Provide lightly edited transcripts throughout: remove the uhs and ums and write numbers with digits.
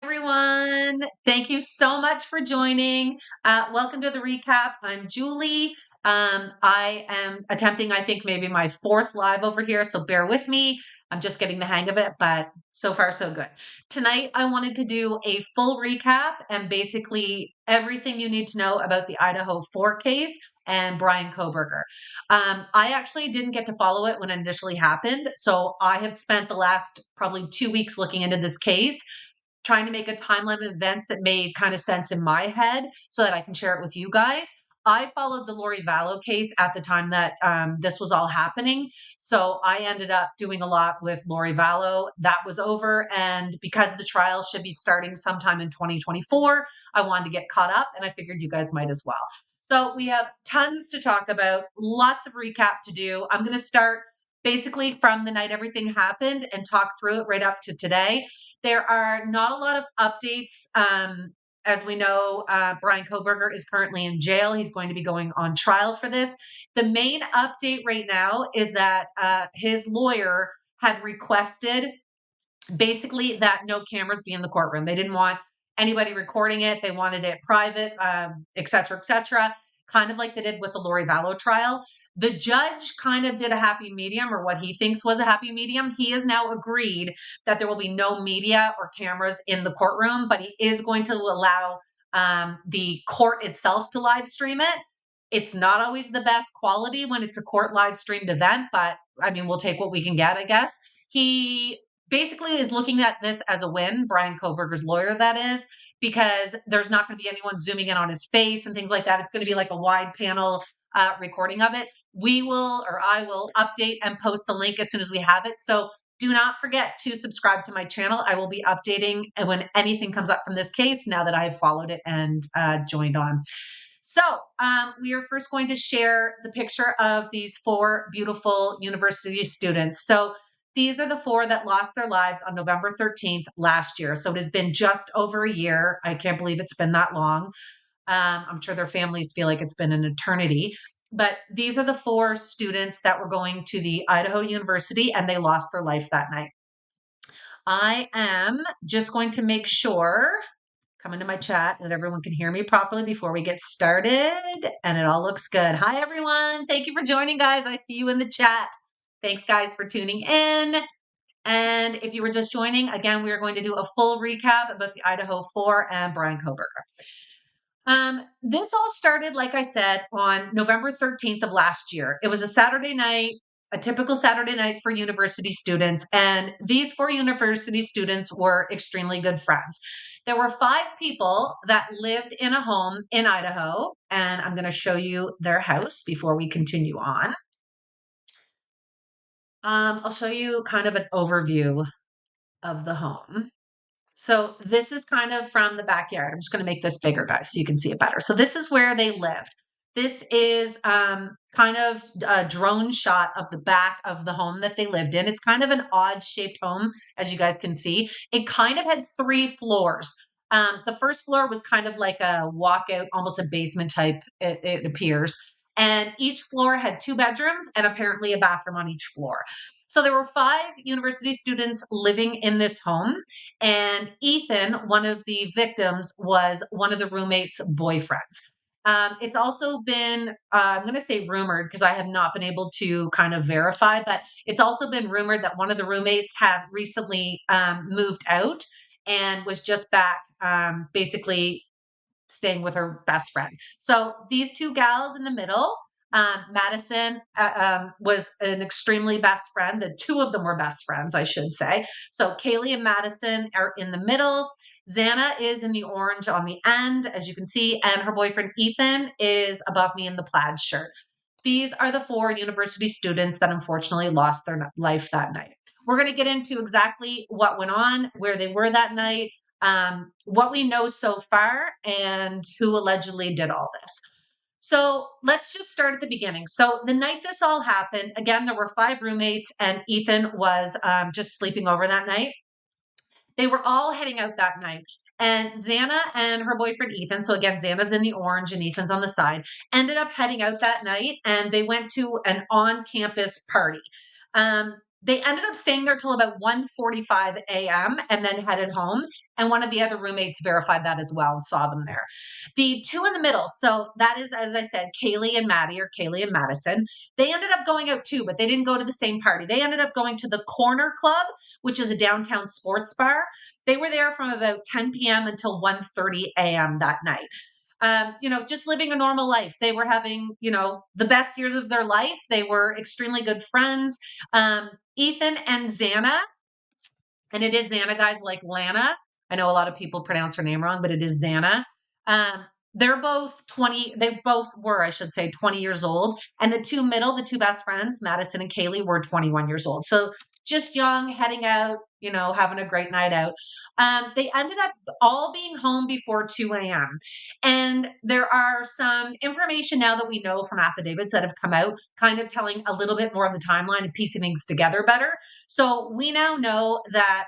Everyone. Thank you so much for joining. Welcome to the recap. I'm Julie. I am attempting, I think, maybe my fourth live over here, so bear with me. I'm just getting the hang of it, but so far, so good. Tonight, I wanted to do a full recap and basically everything you need to know about the Idaho 4 case and Bryan Kohberger. I actually didn't get to follow it when it initially happened, so I have spent the last probably 2 weeks looking into this case, trying to make a timeline of events that made kind of sense in my head so that I can share it with you guys. I followed the Lori Vallow case at the time that this was all happening. So I ended up doing a lot with Lori Vallow. That was over. And because the trial should be starting sometime in 2024, I wanted to get caught up and I figured you guys might as well. So we have tons to talk about, lots of recap to do. I'm going to start basically from the night everything happened and talk through it right up to today. There are not a lot of updates. As we know, Bryan Kohberger is currently in jail. He's going to be going on trial for this. The main update right now is that his lawyer had requested basically that no cameras be in the courtroom. They didn't want anybody recording it. They wanted it private, et cetera, kind of like they did with the Lori Vallow trial. The judge kind of did a happy medium, or what he thinks was a happy medium. He has now agreed that there will be no media or cameras in the courtroom, but he is going to allow the court itself to live stream it. It's not always the best quality when it's a court live streamed event, but I mean, we'll take what we can get, I guess. He basically is looking at this as a win, Bryan Kohberger's lawyer, that is, because there's not going to be anyone zooming in on his face and things like that. It's going to be like a wide panel recording of it. We will, or I will, update and post the link as soon as we have it. So do not forget to subscribe to my channel. I will be updating when anything comes up from this case now that I've followed it and joined on. So we are first going to share the picture of these four beautiful university students. So these are the four that lost their lives on November 13th last year. So it has been just over a year. I can't believe it's been that long. I'm sure their families feel like it's been an eternity. But these are the four students that were going to the Idaho University and they lost their life that night. I am just going to make sure, come into my chat, that everyone can hear me properly before we get started. And it all looks good. Hi, everyone. Thank you for joining, guys. I see you in the chat. Thanks, guys, for tuning in. And if you were just joining, again, we are going to do a full recap about the Idaho 4 and Bryan Kohberger. This all started, like I said, on November 13th of last year. It was a Saturday night, a typical Saturday night for university students. And these four university students were extremely good friends. There were five people that lived in a home in Idaho. And I'm going to show you their house before we continue on. I'll show you kind of an overview of the home. So this is kind of from the backyard. I'm just going to make this bigger, guys, so you can see it better. So this is where they lived. This is kind of a drone shot of the back of the home that they lived in. It's kind of an odd shaped home, as you guys can see. It kind of had three floors. The first floor was kind of like a walkout, almost a basement type, it appears. And each floor had two bedrooms and apparently a bathroom on each floor. So there were five university students living in this home. And Ethan, one of the victims, was one of the roommate's boyfriends. It's also been, I'm going to say rumored because I have not been able to kind of verify, but it's also been rumored that one of the roommates had recently moved out and was just back basically staying with her best friend. So these two gals in the middle, Madison was an extremely best friend. The two of them were best friends, I should say. So Kaylee and Madison are in the middle. Xana is in the orange on the end, as you can see, and her boyfriend Ethan is above me in the plaid shirt. These are the four university students that unfortunately lost their life that night. We're going to get into exactly what went on, where they were that night, what we know so far, and who allegedly did all this. So let's just start at the beginning. So the night this all happened, again, there were five roommates, and Ethan was just sleeping over that night. They were all heading out that night. And Xana and her boyfriend Ethan, so again, Xana's in the orange and Ethan's on the side, ended up heading out that night, and they went to an on-campus party. They ended up staying there till about 1:45 a.m. and then headed home. And one of the other roommates verified that as well and saw them there. The two in the middle, so that is, as I said, Kaylee and Maddie, or Kaylee and Madison. They ended up going out too, but they didn't go to the same party. They ended up going to the Corner Club, which is a downtown sports bar. They were there from about 10 p.m. until 1:30 a.m. that night. Just living a normal life. They were having, the best years of their life. They were extremely good friends. Ethan and Xana, and it is Xana, guys, like Lana. I know a lot of people pronounce her name wrong, but it is Xana. Um, they're both 20, they both were, I should say, 20 years old. And the two best friends, Madison and Kaylee, were 21 years old. So just young, heading out, having a great night out. They ended up all being home before 2 a.m. And there are some information now that we know from affidavits that have come out, kind of telling a little bit more of the timeline and piecing things together better. So we now know that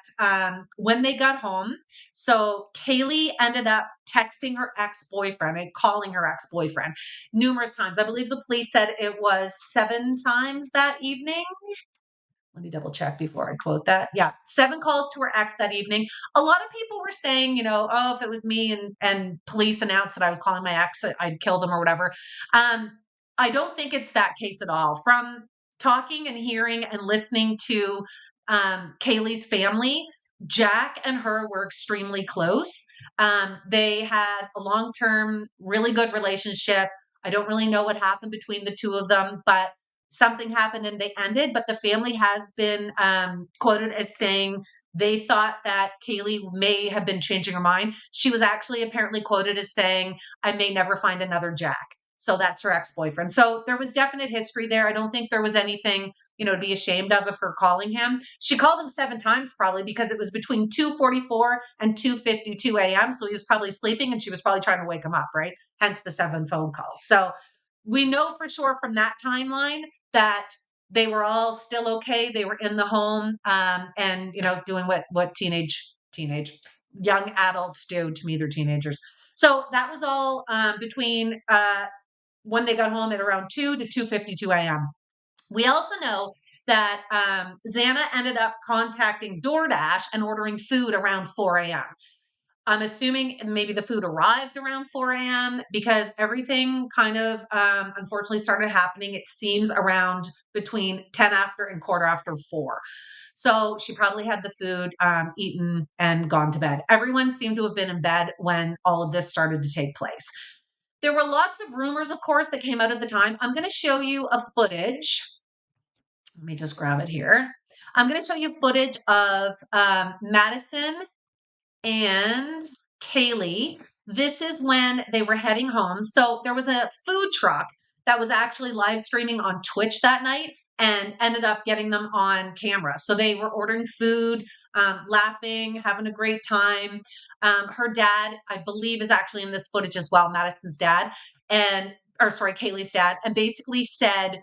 when they got home, so Kaylee ended up texting her ex-boyfriend and calling her ex-boyfriend numerous times. I believe the police said it was 7 times that evening. Let me double check before I quote that. Yeah, 7 calls to her ex that evening. A lot of people were saying, oh, if it was me and police announced that I was calling my ex, I'd kill them or whatever. I don't think it's that case at all. From talking and hearing and listening to Kaylee's family, Jack and her were extremely close. They had a long-term, really good relationship. I don't really know what happened between the two of them, but something happened and they ended. But the family has been quoted as saying they thought that Kaylee may have been changing her mind. She was actually apparently quoted as saying, I may never find another Jack. So that's her ex-boyfriend. So there was definite history there. I don't think there was anything, to be ashamed of her calling him. She called him 7 times probably because it was between 2:44 and 2:52 a.m. So he was probably sleeping and she was probably trying to wake him up, right? Hence the 7 phone calls. So we know for sure from that timeline that they were all still okay. They were in the home, and doing what teenage young adults do. To me, they're teenagers. So that was all between when they got home at around 2 to 2:52 a.m. We also know that Xana ended up contacting DoorDash and ordering food around 4 a.m. I'm assuming maybe the food arrived around 4 a.m. because everything kind of unfortunately started happening, it seems, around between 10 after and quarter after 4. So she probably had the food eaten and gone to bed. Everyone seemed to have been in bed when all of this started to take place. There were lots of rumors, of course, that came out at the time. I'm going to show you a footage. Let me just grab it here. I'm going to show you footage of Madison and Kaylee. This is when they were heading home. So there was a food truck that was actually live streaming on Twitch that night and ended up getting them on camera. So they were ordering food, laughing, having a great time. Her dad, I believe, is actually in this footage as well, Madison's dad, Kaylee's dad, and basically said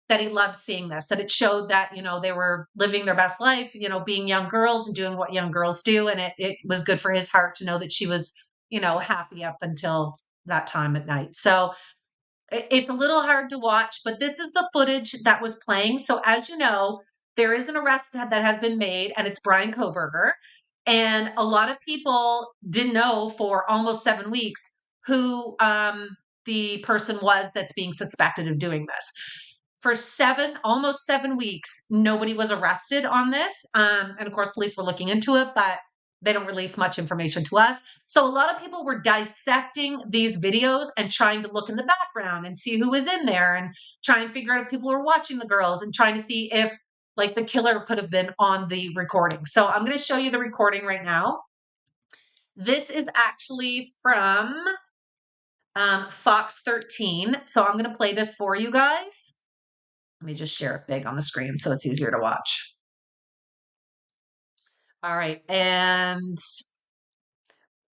that he loved seeing this, that it showed that, they were living their best life, being young girls and doing what young girls do. And it was good for his heart to know that she was, happy up until that time at night. So it's a little hard to watch, but this is the footage that was playing. So as you know, there is an arrest that has been made, and it's Bryan Kohberger. And a lot of people didn't know for almost 7 weeks who the person was that's being suspected of doing this. For almost 7 weeks, nobody was arrested on this. And of course, police were looking into it, but they don't release much information to us. So a lot of people were dissecting these videos and trying to look in the background and see who was in there and try and figure out if people were watching the girls and trying to see if the killer could have been on the recording. So I'm going to show you the recording right now. This is actually from Fox 13. So I'm going to play this for you guys. Let me just share it big on the screen so it's easier to watch. All right. And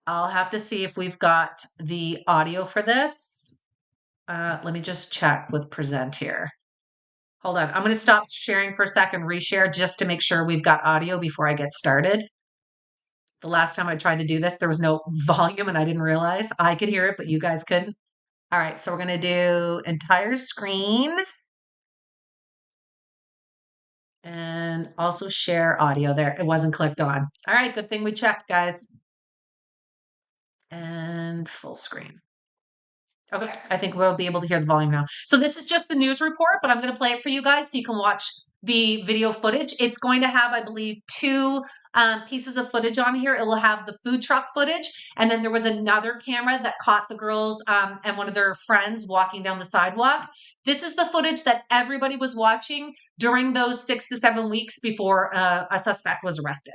I'll have to see if we've got the audio for this. Let me just check with present here. Hold on. I'm going to stop sharing for a second, reshare just to make sure we've got audio before I get started. The last time I tried to do this, there was no volume and I didn't realize. I could hear it, but you guys couldn't. All right. So we're going to do entire screen. And also share audio there. It wasn't clicked on. All right. Good thing we checked, guys. and full screen. Okay, I think we'll be able to hear the volume now. So this is just the news report, but I'm going to play it for you guys so you can watch the video footage. It's going to have, I believe, two pieces of footage on here. It will have the food truck footage, and then there was another camera that caught the girls and one of their friends walking down the sidewalk. This is the footage that everybody was watching during those 6 to 7 weeks before a suspect was arrested.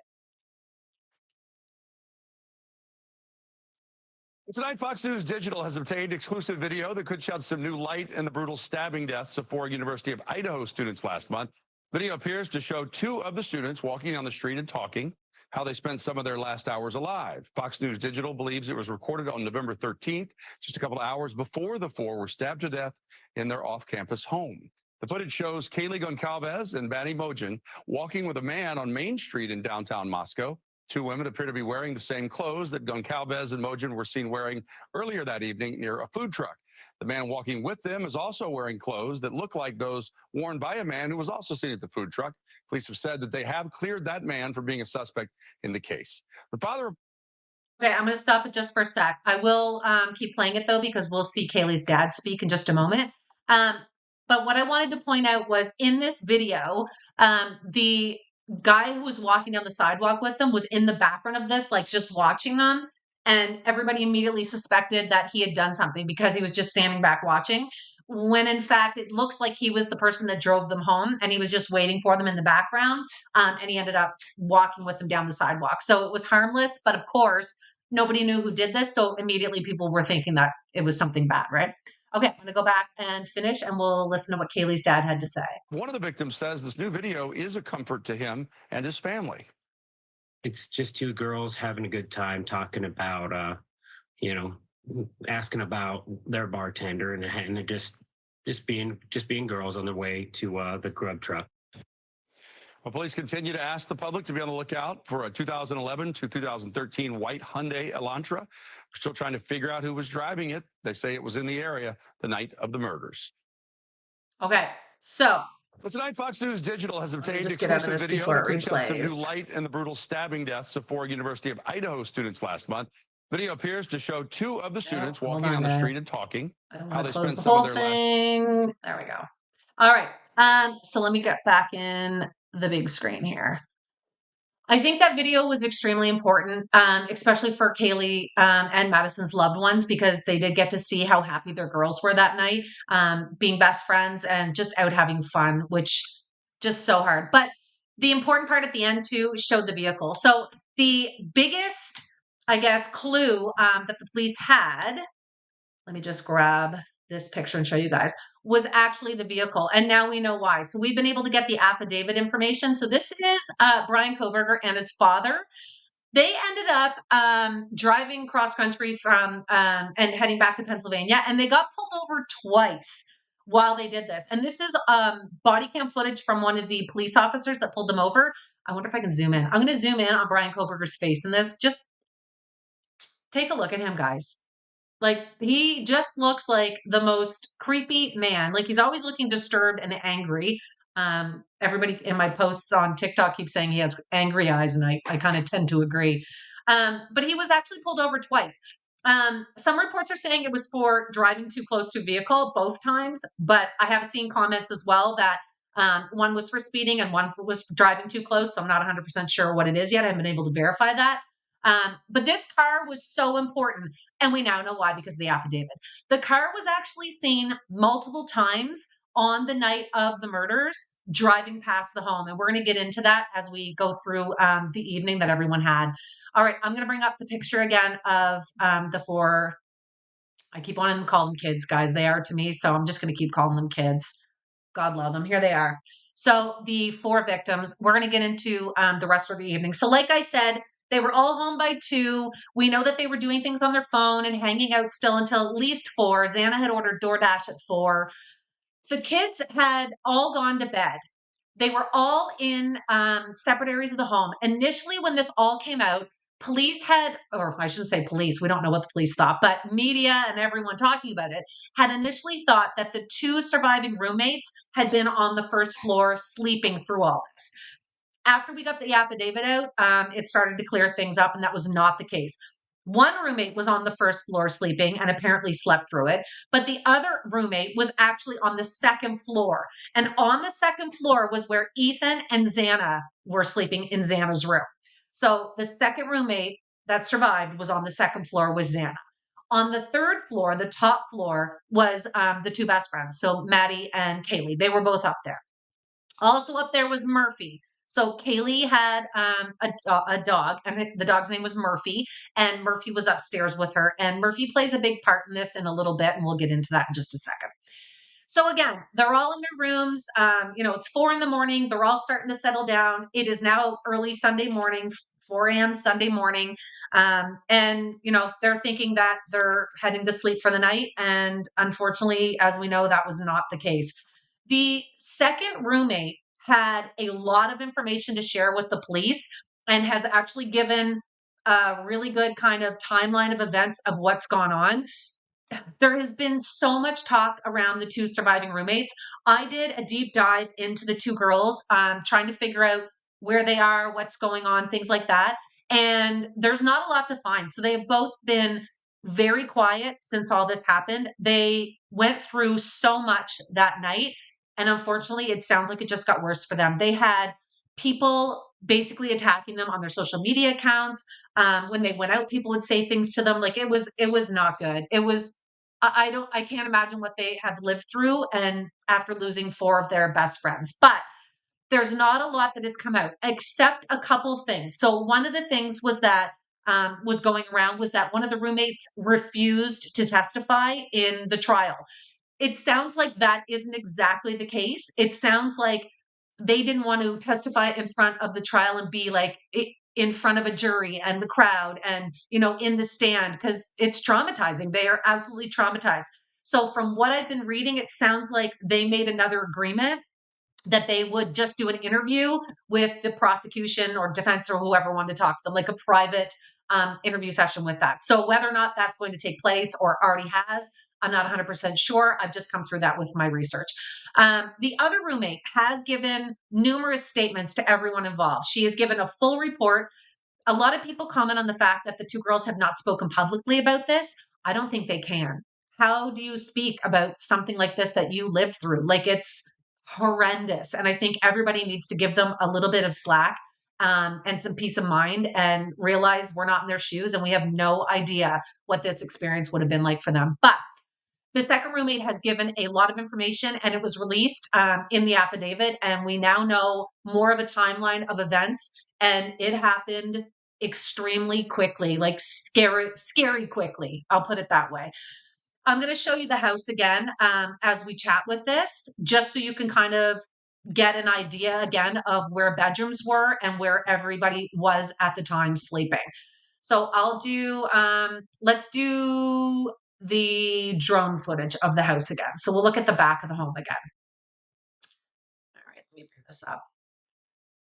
Tonight, Fox News Digital has obtained exclusive video that could shed some new light in the brutal stabbing deaths of 4 University of Idaho students last month. Video appears to show 2 of the students walking down the street and talking, how they spent some of their last hours alive. Fox News Digital believes it was recorded on November 13th, just a couple of hours before the 4 were stabbed to death in their off-campus home. The footage shows Kaylee Goncalves and Banny Mojan walking with a man on Main Street in downtown Moscow. 2 women appear to be wearing the same clothes that Goncalves and Mojan were seen wearing earlier that evening near a food truck. The man walking with them is also wearing clothes that look like those worn by a man who was also seen at the food truck. Police have said that they have cleared that man for being a suspect in the case. The father of Okay, I'm going to stop it just for a sec. I will keep playing it though, because we'll see Kaylee's dad speak in just a moment. Um, but what I wanted to point out was in this video, the guy who was walking down the sidewalk with them was in the background of this, like just watching them. And everybody immediately suspected that he had done something because he was just standing back watching. When in fact, it looks like he was the person that drove them home and he was just waiting for them in the background. And he ended up walking with them down the sidewalk. So it was harmless. But of course, nobody knew who did this. So immediately people were thinking that it was something bad, right? Okay, I'm going to go back and finish and we'll listen to what Kaylee's dad had to say. one of the victims says this new video is a comfort to him and his family. It's just 2 girls having a good time talking about, you know, asking about their bartender and just being girls on their way to the grub truck. Well, police continue to ask the public to be on the lookout for a 2011 to 2013 white Hyundai Elantra. We're still trying to figure out who was driving it. They say it was in the area the night of the murders. Okay, so Well, tonight, Fox News Digital has obtained just get out of exclusive this video before that it could shed some new replays. light in the brutal stabbing deaths of 4 University of Idaho students last month. Video appears to show 2 of the students hold walking on, down the guys. street and talking, I don't how want they to close spent the some of whole their last. thing. There we go. All right. So let me get back in the big screen here. I think that video was extremely important, especially for Kaylee and Madison's loved ones, because they did get to see how happy their girls were that night, being best friends and just out having fun, which just so hard. But the important part at the end too showed the vehicle. So the biggest, I guess, clue that the police had, let me just grab this picture and show you guys, was actually the vehicle. And now we know why. So we've been able to get the affidavit information. So this is Bryan Kohberger and his father. They ended up driving cross country from and heading back to Pennsylvania, and they got pulled over twice while they did this. And this is body cam footage from one of the police officers that pulled them over. I wonder if I can zoom in. I'm going to zoom in on Bryan Kohberger's face in this. Just take a look at him, guys. Like, he just looks like the most creepy man. Like, he's always looking disturbed and angry. Everybody in my posts on TikTok keeps saying he has angry eyes, and I kind of tend to agree. But he was actually pulled over twice. Some reports are saying it was for driving too close to a vehicle both times, but I have seen comments as well that one was for speeding and one was for driving too close. So I'm not 100% sure what it is yet. I haven't been able to verify that. But this car was so important, and we now know why, because of the affidavit. The car was actually seen multiple times on the night of the murders driving past the home. And we're going to get into that as we go through the evening that everyone had. All right, I'm going to bring up the picture again of the 4. I keep wanting to call them kids, guys. They are to me, so I'm just going to keep calling them kids. God love them. Here they are. So the 4 victims, we're going to get into the rest of the evening. So like I said, they were all home by 2. We know that they were doing things on their phone and hanging out still until at least 4. Xana had ordered DoorDash at 4. The kids had all gone to bed. They were all in separate areas of the home. Initially, when this all came out, police had, or I shouldn't say police, we don't know what the police thought, but media and everyone talking about it had initially thought that the 2 surviving roommates had been on the first floor sleeping through all this. After we got the affidavit out, it started to clear things up, and that was not the case. One roommate was on the first floor sleeping and apparently slept through it, but the other roommate was actually on the second floor. And on the second floor was where Ethan and Xana were sleeping in Xana's room. So the second roommate that survived was on the second floor with Xana. On the third floor, the top floor, was the two best friends. So Maddie and Kaylee, they were both up there. Also up there was Murphy. So Kaylee had a dog, and the dog's name was Murphy, and Murphy was upstairs with her. And Murphy plays a big part in this in a little bit, and we'll get into that in just a second. So again, they're all in their rooms. It's 4 a.m. They're all starting to settle down. It is now early Sunday morning, 4 a.m. Sunday morning. They're thinking that they're heading to sleep for the night. And unfortunately, as we know, that was not the case. The second roommate had a lot of information to share with the police and has actually given a really good kind of timeline of events of what's gone on. There has been so much talk around the two surviving roommates. I did a deep dive into the two girls, trying to figure out where they are, what's going on, things like that. And there's not a lot to find. So they have both been very quiet since all this happened. They went through so much that night. And unfortunately, it sounds like it just got worse for them. They had people basically attacking them on their social media accounts. When they went out, people would say things to them. Like, it was not good. It was, I can't imagine what they have lived through, and after losing 4 of their best friends. But there's not a lot that has come out except a couple things. So one of the things was going around was that one of the roommates refused to testify in the trial. It sounds like that isn't exactly the case. It sounds like they didn't want to testify in front of the trial and be like in front of a jury and the crowd and, in the stand, because it's traumatizing. They are absolutely traumatized. So from what I've been reading, it sounds like they made another agreement that they would just do an interview with the prosecution or defense or whoever wanted to talk to them, like a private interview session with that. So whether or not that's going to take place or already has, I'm not 100% sure. I've just come through that with my research. The other roommate has given numerous statements to everyone involved. She has given a full report. A lot of people comment on the fact that the two girls have not spoken publicly about this. I don't think they can. How do you speak about something like this that you lived through? Like, it's horrendous. And I think everybody needs to give them a little bit of slack, and some peace of mind, and realize we're not in their shoes and we have no idea what this experience would have been like for them. But the second roommate has given a lot of information, and it was released in the affidavit. And we now know more of a timeline of events. And it happened extremely quickly, like scary quickly. I'll put it that way. I'm going to show you the house again as we chat with this, just so you can kind of get an idea again of where bedrooms were and where everybody was at the time sleeping. So let's do the drone footage of the house again. So we'll look at the back of the home again. All right, let me bring this up.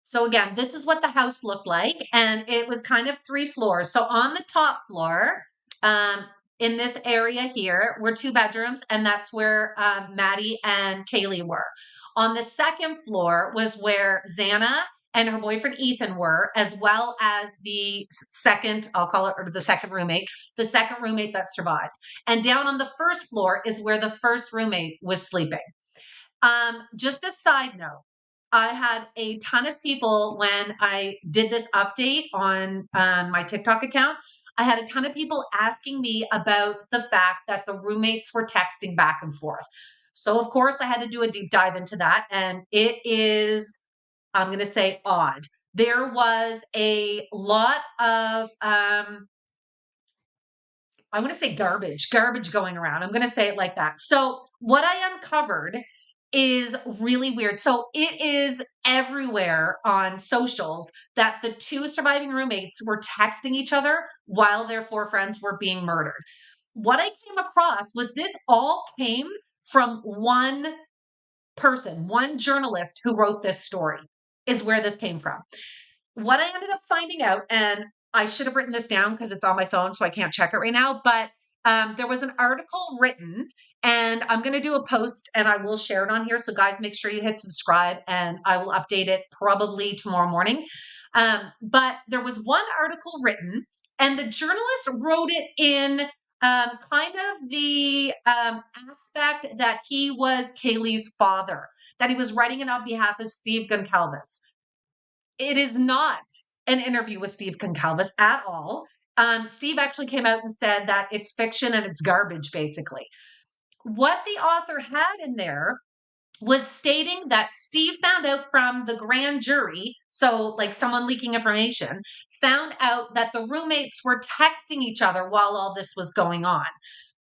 So again, this is what the house looked like, and it was kind of 3 floors. So on the top floor, in this area here, were 2 bedrooms, and that's where Maddie and Kaylee were. On the second floor was where Xana and her boyfriend Ethan were, as well as the second, I'll call it, or the second roommate that survived. And down on the first floor is where the first roommate was sleeping. Just a side note, I had a ton of people when I did this update on my TikTok account. I had a ton of people asking me about the fact that the roommates were texting back and forth. So, of course, I had to do a deep dive into that. And it is, I'm going to say, odd. There was a lot of, I want to say garbage going around. I'm going to say it like that. So, what I uncovered is really weird. So it is everywhere on socials that the 2 surviving roommates were texting each other while their 4 friends were being murdered. What I came across was this all came from one person, one journalist who wrote this story, is where this came from. What I ended up finding out, and I should have written this down because it's on my phone, so I can't check it right now, but there was an article written, and I'm going to do a post and I will share it on here. So guys, make sure you hit subscribe, and I will update it probably tomorrow morning. But there was one article written And the journalist wrote it in kind of the aspect that he was Kaylee's father, that he was writing it on behalf of Steve Goncalves. It is not an interview with Steve Goncalves at all. Steve actually came out and said that it's fiction and it's garbage, basically. What the author had in there was stating that Steve found out from the grand jury, so like someone leaking information, found out that the roommates were texting each other while all this was going on.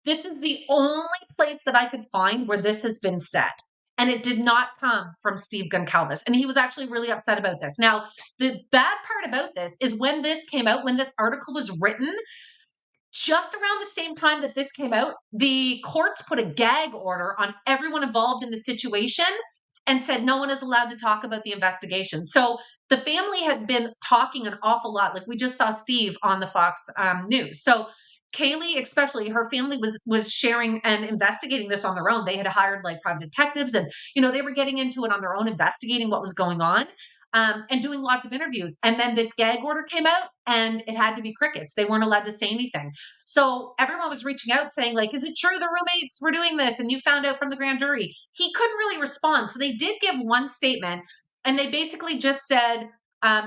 This is the only place that I could find where this has been said. And it did not come from Steve Goncalves. And he was actually really upset about this. Now, the bad part about this is when this came out, when this article was written, just around the same time that this came out, the courts put a gag order on everyone involved in the situation and said no one is allowed to talk about the investigation. So the family had been talking an awful lot. Like we just saw Steve on the Fox News. So Kaylee, especially, her family was sharing and investigating this on their own. They had hired like private detectives, and they were getting into it on their own, investigating what was going on. And doing lots of interviews. And then this gag order came out and it had to be crickets. They weren't allowed to say anything. So everyone was reaching out saying, like, is it true the roommates were doing this? And you found out from the grand jury. He couldn't really respond. So they did give one statement and they basically just said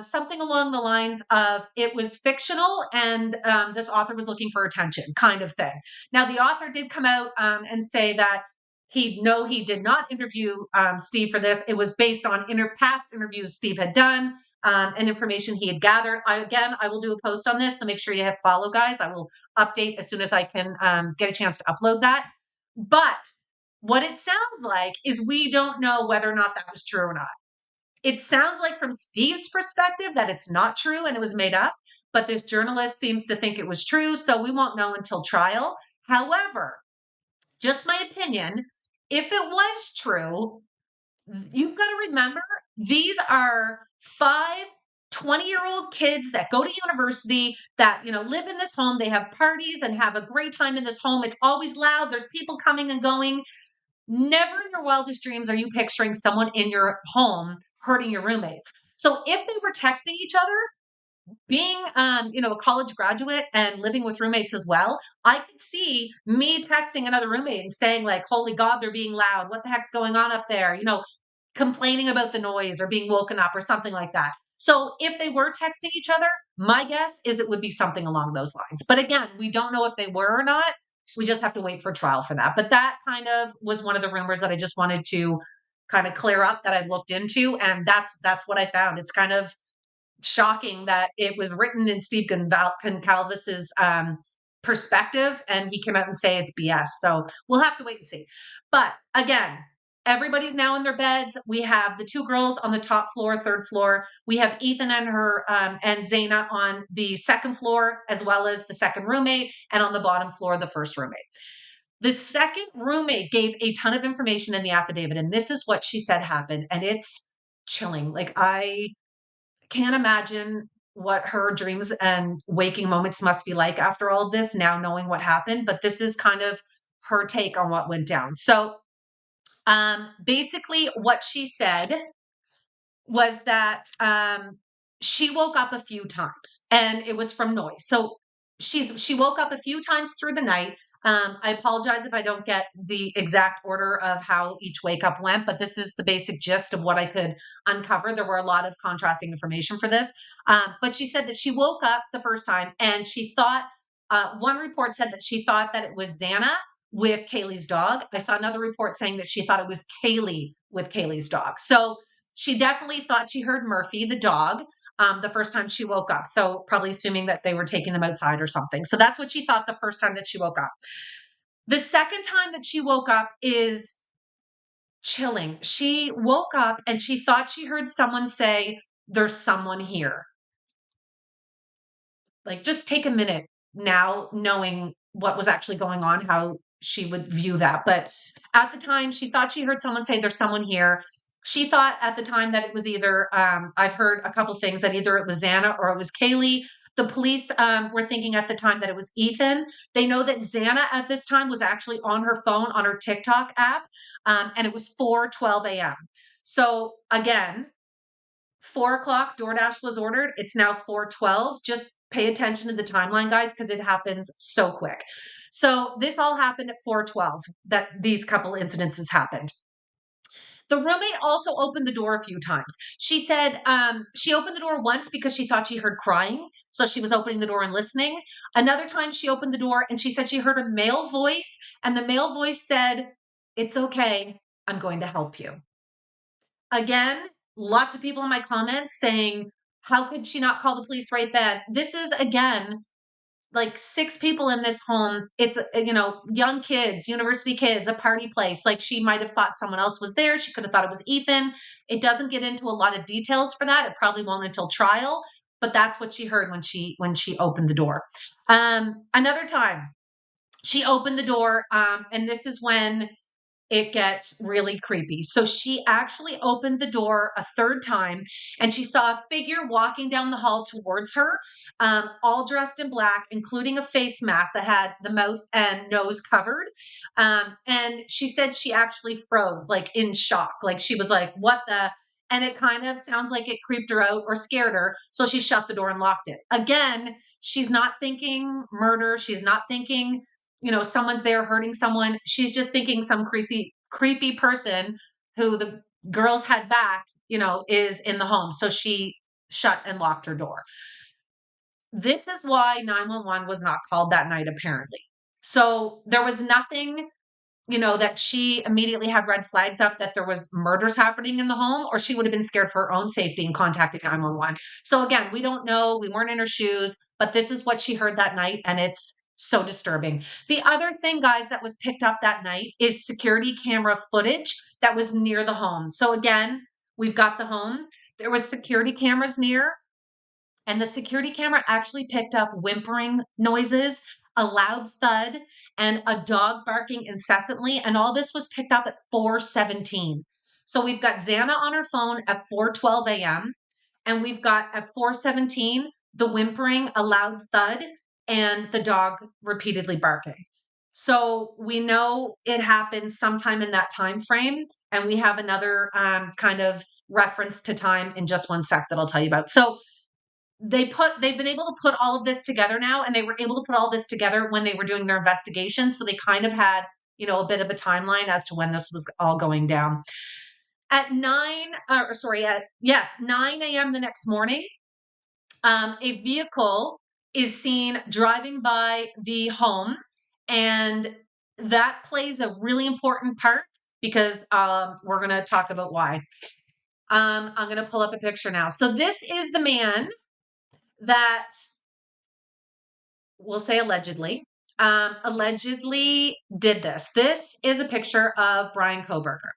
something along the lines of it was fictional and this author was looking for attention, kind of thing. Now, the author did come out and say that he did not interview Steve for this. It was based on past interviews Steve had done and information he had gathered. I will do a post on this, so make sure you hit follow, guys. I will update as soon as I can get a chance to upload that. But what it sounds like is we don't know whether or not that was true or not. It sounds like from Steve's perspective that it's not true and it was made up, but this journalist seems to think it was true, so we won't know until trial. However, just my opinion, if it was true, you've got to remember these are 20-year-old kids that go to university that live in this home. They have parties and have a great time in this home. It's always loud. There's people coming and going. Never in your wildest dreams are you picturing someone in your home hurting your roommates. So if they were texting each other, being a college graduate and living with roommates as well, I could see me texting another roommate and saying like, holy God, they're being loud. What the heck's going on up there? Complaining about the noise or being woken up or something like that. So if they were texting each other, my guess is it would be something along those lines. But again, we don't know if they were or not. We just have to wait for trial for that. But that kind of was one of the rumors that I just wanted to kind of clear up that I looked into. And that's what I found. It's kind of shocking that it was written in Steve Goncalves's perspective, and he came out and say it's BS. So we'll have to wait and see. But again, everybody's now in their beds. We have the two girls on the top floor, third floor. We have Ethan and her and Zaina on the second floor, as well as the second roommate, and on the bottom floor, the first roommate. The second roommate gave a ton of information in the affidavit, and this is what she said happened, and it's chilling. Like I can't imagine what her dreams and waking moments must be like after all of this, now knowing what happened. But this is kind of her take on what went down. So basically, what she said was that she woke up a few times and it was from noise. So she woke up a few times through the night. I apologize if I don't get the exact order of how each wake up went, but this is the basic gist of what I could uncover. There were a lot of contrasting information for this. But she said that she woke up the first time and she thought, one report said that she thought that it was Xana with Kaylee's dog. I saw another report saying that she thought it was Kaylee with Kaylee's dog. So she definitely thought she heard Murphy, the dog, the first time she woke up. So probably assuming that they were taking them outside or something. So that's what she thought the first time that she woke up. The second time that she woke up is chilling. She woke up and she thought she heard someone say, there's someone here. Like, just take a minute now, knowing what was actually going on, how she would view that. But at the time, she thought she heard someone say, there's someone here. She thought at the time that it was either, I've heard a couple things, that either it was Xana or it was Kaylee. The police were thinking at the time that it was Ethan. They know that Xana at this time was actually on her phone, on her TikTok app, and it was 4:12 a.m. So again, 4 o'clock DoorDash was ordered. It's now 4:12. Just pay attention to the timeline, guys, because it happens so quick. So this all happened at 4:12, that these couple incidences happened. The roommate also opened the door a few times. She said she opened the door once because she thought she heard crying. So she was opening the door and listening. Another time she opened the door and she said she heard a male voice, and the male voice said, "It's okay. I'm going to help you." Again, lots of people in my comments saying, how could she not call the police right then? This is, again, like 6 people in this home. It's, young kids, university kids, a party place. Like, she might have thought someone else was there. She could have thought it was Ethan. It doesn't get into a lot of details for that. It probably won't until trial, but that's what she heard when she opened the door. Another time she opened the door, and this is when it gets really creepy. So she actually opened the door a third time, and she saw a figure walking down the hall towards her, all dressed in black, including a face mask that had the mouth and nose covered. And she said she actually froze, like in shock. Like, she was like, what the? And it kind of sounds like it creeped her out or scared her. So she shut the door and locked it. Again, she's not thinking murder. She's not thinking someone's there hurting someone. She's just thinking some creepy person who the girls had back, is in the home. So she shut and locked her door. This is why 911 was not called that night, apparently. So there was nothing, that she immediately had red flags up that there was murders happening in the home, or she would have been scared for her own safety and contacted 911. So again, we don't know. We weren't in her shoes, but this is what she heard that night, and it's so disturbing. The other thing, guys, that was picked up that night is security camera footage that was near the home. So again, we've got the home. There was security cameras near, and the security camera actually picked up whimpering noises, a loud thud, and a dog barking incessantly. And all this was picked up at 4:17. So we've got Xana on her phone at 4:12 a.m. And we've got at 4:17 the whimpering, a loud thud, and the dog repeatedly barking. So we know it happened sometime in that time frame. And we have another kind of reference to time in just one sec that I'll tell you about. So they've been able to put all of this together now, and they were able to put all this together when they were doing their investigation. So they kind of had, a bit of a timeline as to when this was all going down. At 9 a.m. the next morning, a vehicle is seen driving by the home, and that plays a really important part because we're going to talk about why. I'm going to pull up a picture now. So this is the man that, we'll say allegedly did this. This is a picture of Bryan Kohberger.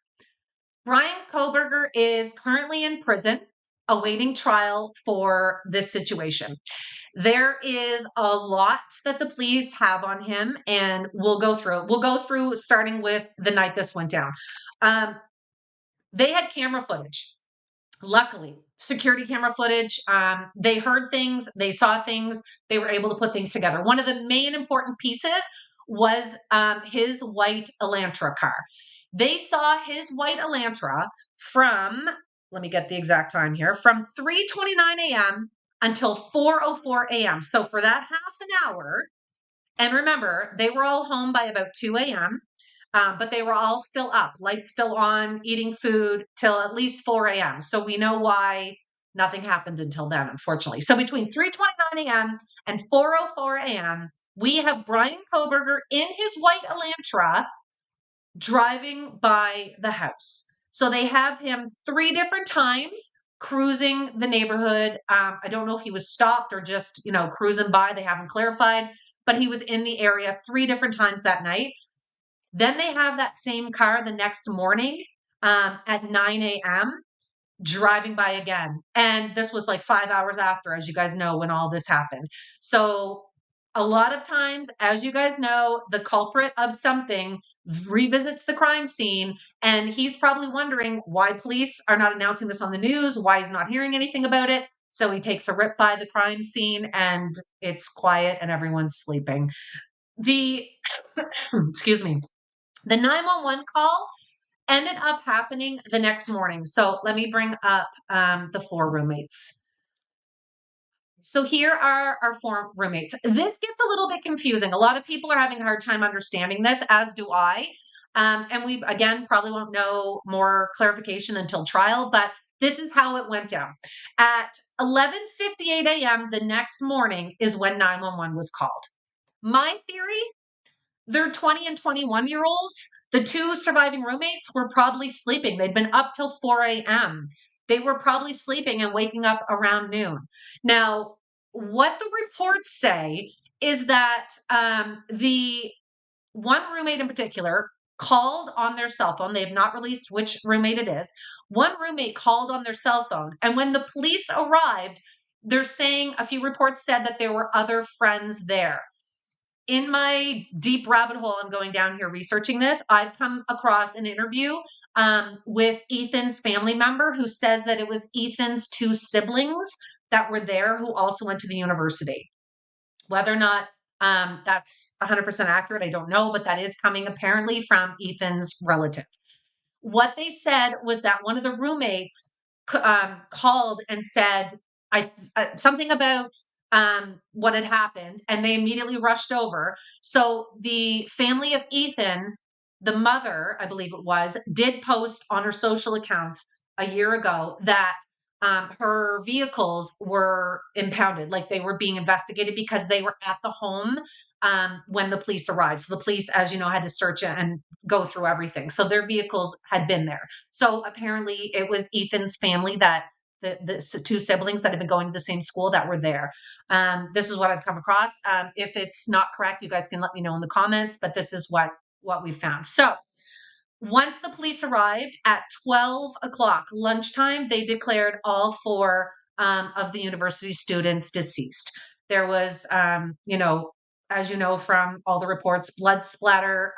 Bryan Kohberger is currently in prison awaiting trial for this situation. There is a lot that the police have on him, and we'll go through it. We'll go through starting with the night this went down. They had camera footage. Luckily, security camera footage. They heard things, they saw things, they were able to put things together. One of the main important pieces was his white Elantra car. They saw his white Elantra from, let me get the exact time here, from 3:29 a.m. until 4:04 a.m. So for that half an hour, and remember, they were all home by about 2 a.m., but they were all still up, lights still on, eating food till at least 4 a.m. So we know why nothing happened until then, unfortunately. So between 3:29 a.m. and 4:04 a.m., we have Bryan Kohberger in his white Elantra driving by the house. So they have him 3 different times cruising the neighborhood. I don't know if he was stopped or just, cruising by. They haven't clarified, but he was in the area 3 different times that night. Then they have that same car the next morning at 9 a.m. driving by again. And this was like 5 hours after, as you guys know, when all this happened. So a lot of times, as you guys know, the culprit of something revisits the crime scene, and he's probably wondering why police are not announcing this on the news, why he's not hearing anything about it. So he takes a rip by the crime scene, and it's quiet and everyone's sleeping. Excuse me. The 911 call ended up happening the next morning. So let me bring up the 4 roommates. So here are our four roommates. This gets a little bit confusing. A lot of people are having a hard time understanding this, as do I. And we, again, probably won't know more clarification until trial, but this is how it went down. At 11:58 a.m. the next morning is when 911 was called. My theory, they're 20 and 21-year-olds. The two surviving roommates were probably sleeping. They'd been up till 4 a.m. They were probably sleeping and waking up around noon. Now, what the reports say is that the one roommate in particular called on their cell phone. They have not released which roommate it is. One roommate called on their cell phone. And when the police arrived, they're saying a few reports said that there were other friends there. In my deep rabbit hole, I'm going down here researching this. I've come across an interview with Ethan's family member who says that it was Ethan's two siblings that were there who also went to the university. Whether or not that's 100% accurate, I don't know, but that is coming apparently from Ethan's relative. What they said was that one of the roommates called and said something about what had happened, and they immediately rushed over. So the family of Ethan, the mother, I believe it was, did post on her social accounts a year ago that her vehicles were impounded, like they were being investigated because they were at the home when the police arrived. So the police, as you know, had to search it and go through everything. So their vehicles had been there. So apparently it was Ethan's family that the two siblings that had been going to the same school that were there. This is what I've come across. If it's not correct, you guys can let me know in the comments, but this is what we found. So once the police arrived at 12 o'clock lunchtime, they declared all four of the university students deceased. There was, as you know from all the reports, blood splatter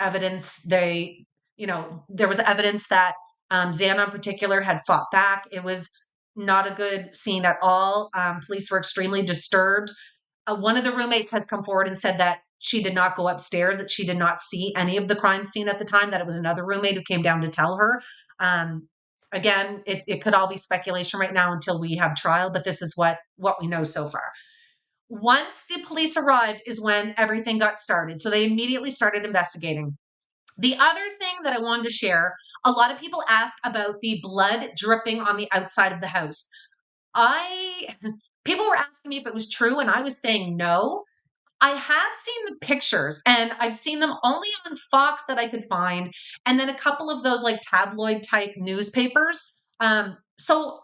evidence. There was evidence that Xana in particular had fought back. It was not a good scene at all. Police were extremely disturbed. One of the roommates has come forward and said that she did not go upstairs, that she did not see any of the crime scene at the time, that it was another roommate who came down to tell her. Again, it could all be speculation right now until we have trial, but this is what we know so far. Once the police arrived is when everything got started. So they immediately started investigating. The other thing that I wanted to share, a lot of people ask about the blood dripping on the outside of the house. People were asking me if it was true, and I was saying no. I have seen the pictures, and I've seen them only on Fox that I could find, and then a couple of those like tabloid type newspapers. So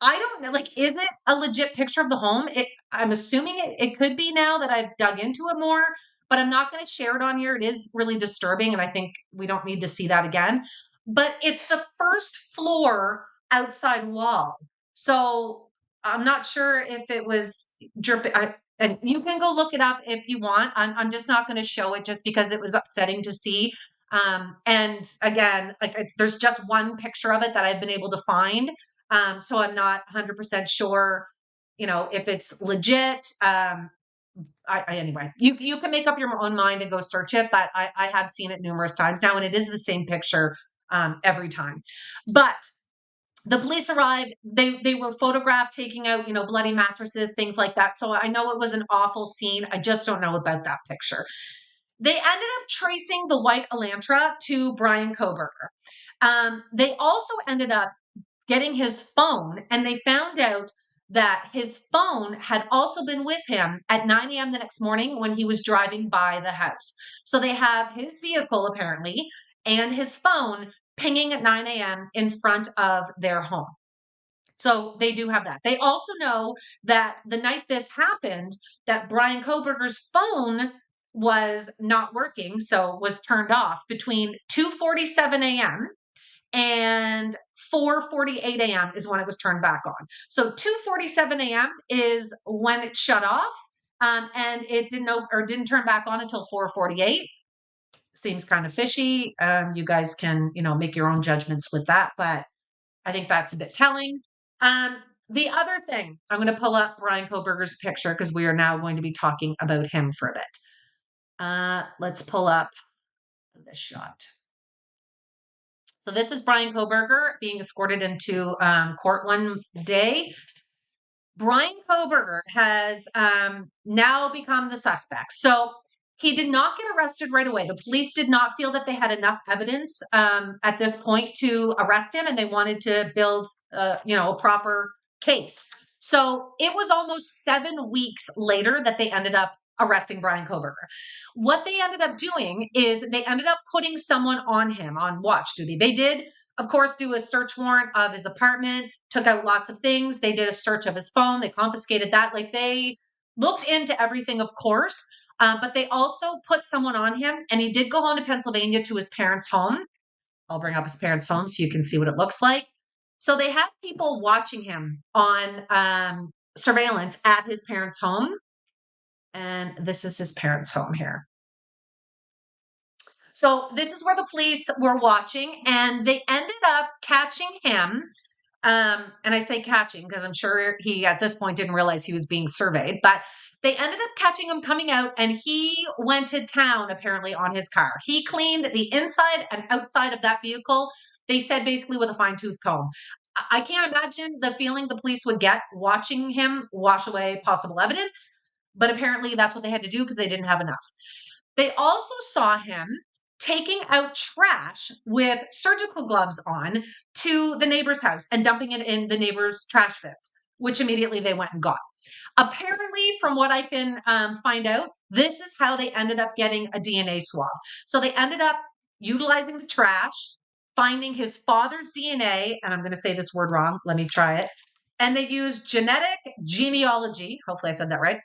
I don't know, like, is it a legit picture of the home? I'm assuming it could be now that I've dug into it more, but I'm not going to share it on here. It is really disturbing, and I think we don't need to see that again. But it's the first floor outside wall. So I'm not sure if it was dripping. And you can go look it up if you want. I'm just not going to show it just because it was upsetting to see. And again, there's just one picture of it that I've been able to find. So I'm not 100% sure, if it's legit. Anyway, you can make up your own mind and go search it, but I have seen it numerous times now, and it is the same picture every time. But the police arrived. They were photographed taking out, bloody mattresses, things like that. So I know it was an awful scene. I just don't know about that picture. They ended up tracing the white Elantra to Bryan Kohberger. They also ended up getting his phone, and they found out that his phone had also been with him at 9 a.m. the next morning when he was driving by the house. So they have his vehicle apparently and his phone pinging at 9 a.m. in front of their home. So they do have that. They also know that the night this happened, that Bryan Kohberger's phone was not working, so was turned off between 2:47 a.m. and 4:48 a.m. is when it was turned back on. So 2:47 a.m. is when it shut off, and it didn't turn back on until 4:48. Seems kind of fishy. You guys can, make your own judgments with that, but I think that's a bit telling. The other thing, I'm going to pull up Bryan Kohberger's picture because we are now going to be talking about him for a bit. Let's pull up this shot. So this is Bryan Kohberger being escorted into court one day. Bryan Kohberger has now become the suspect. So he did not get arrested right away. The police did not feel that they had enough evidence at this point to arrest him, and they wanted to build, a proper case. So it was almost 7 weeks later that they ended up arresting Bryan Kohberger. What they ended up doing is they ended up putting someone on him on watch duty. They did, of course, do a search warrant of his apartment, took out lots of things. They did a search of his phone. They confiscated that. Like, they looked into everything, of course, but they also put someone on him, and he did go home to Pennsylvania to his parents' home. I'll bring up his parents' home so you can see what it looks like. So they had people watching him on surveillance at his parents' home. And this is his parents' home here. So this is where the police were watching, and they ended up catching him. And I say catching because I'm sure he at this point didn't realize he was being surveyed, but they ended up catching him coming out, and he went to town apparently on his car. He cleaned the inside and outside of that vehicle. They said basically with a fine tooth comb. I can't imagine the feeling the police would get watching him wash away possible evidence, but apparently that's what they had to do because they didn't have enough. They also saw him taking out trash with surgical gloves on to the neighbor's house and dumping it in the neighbor's trash bins, which immediately they went and got. Apparently, from what I can find out, this is how they ended up getting a DNA swab. So they ended up utilizing the trash, finding his father's DNA, and I'm going to say this word wrong. Let me try it. And they used genetic genealogy, hopefully I said that right,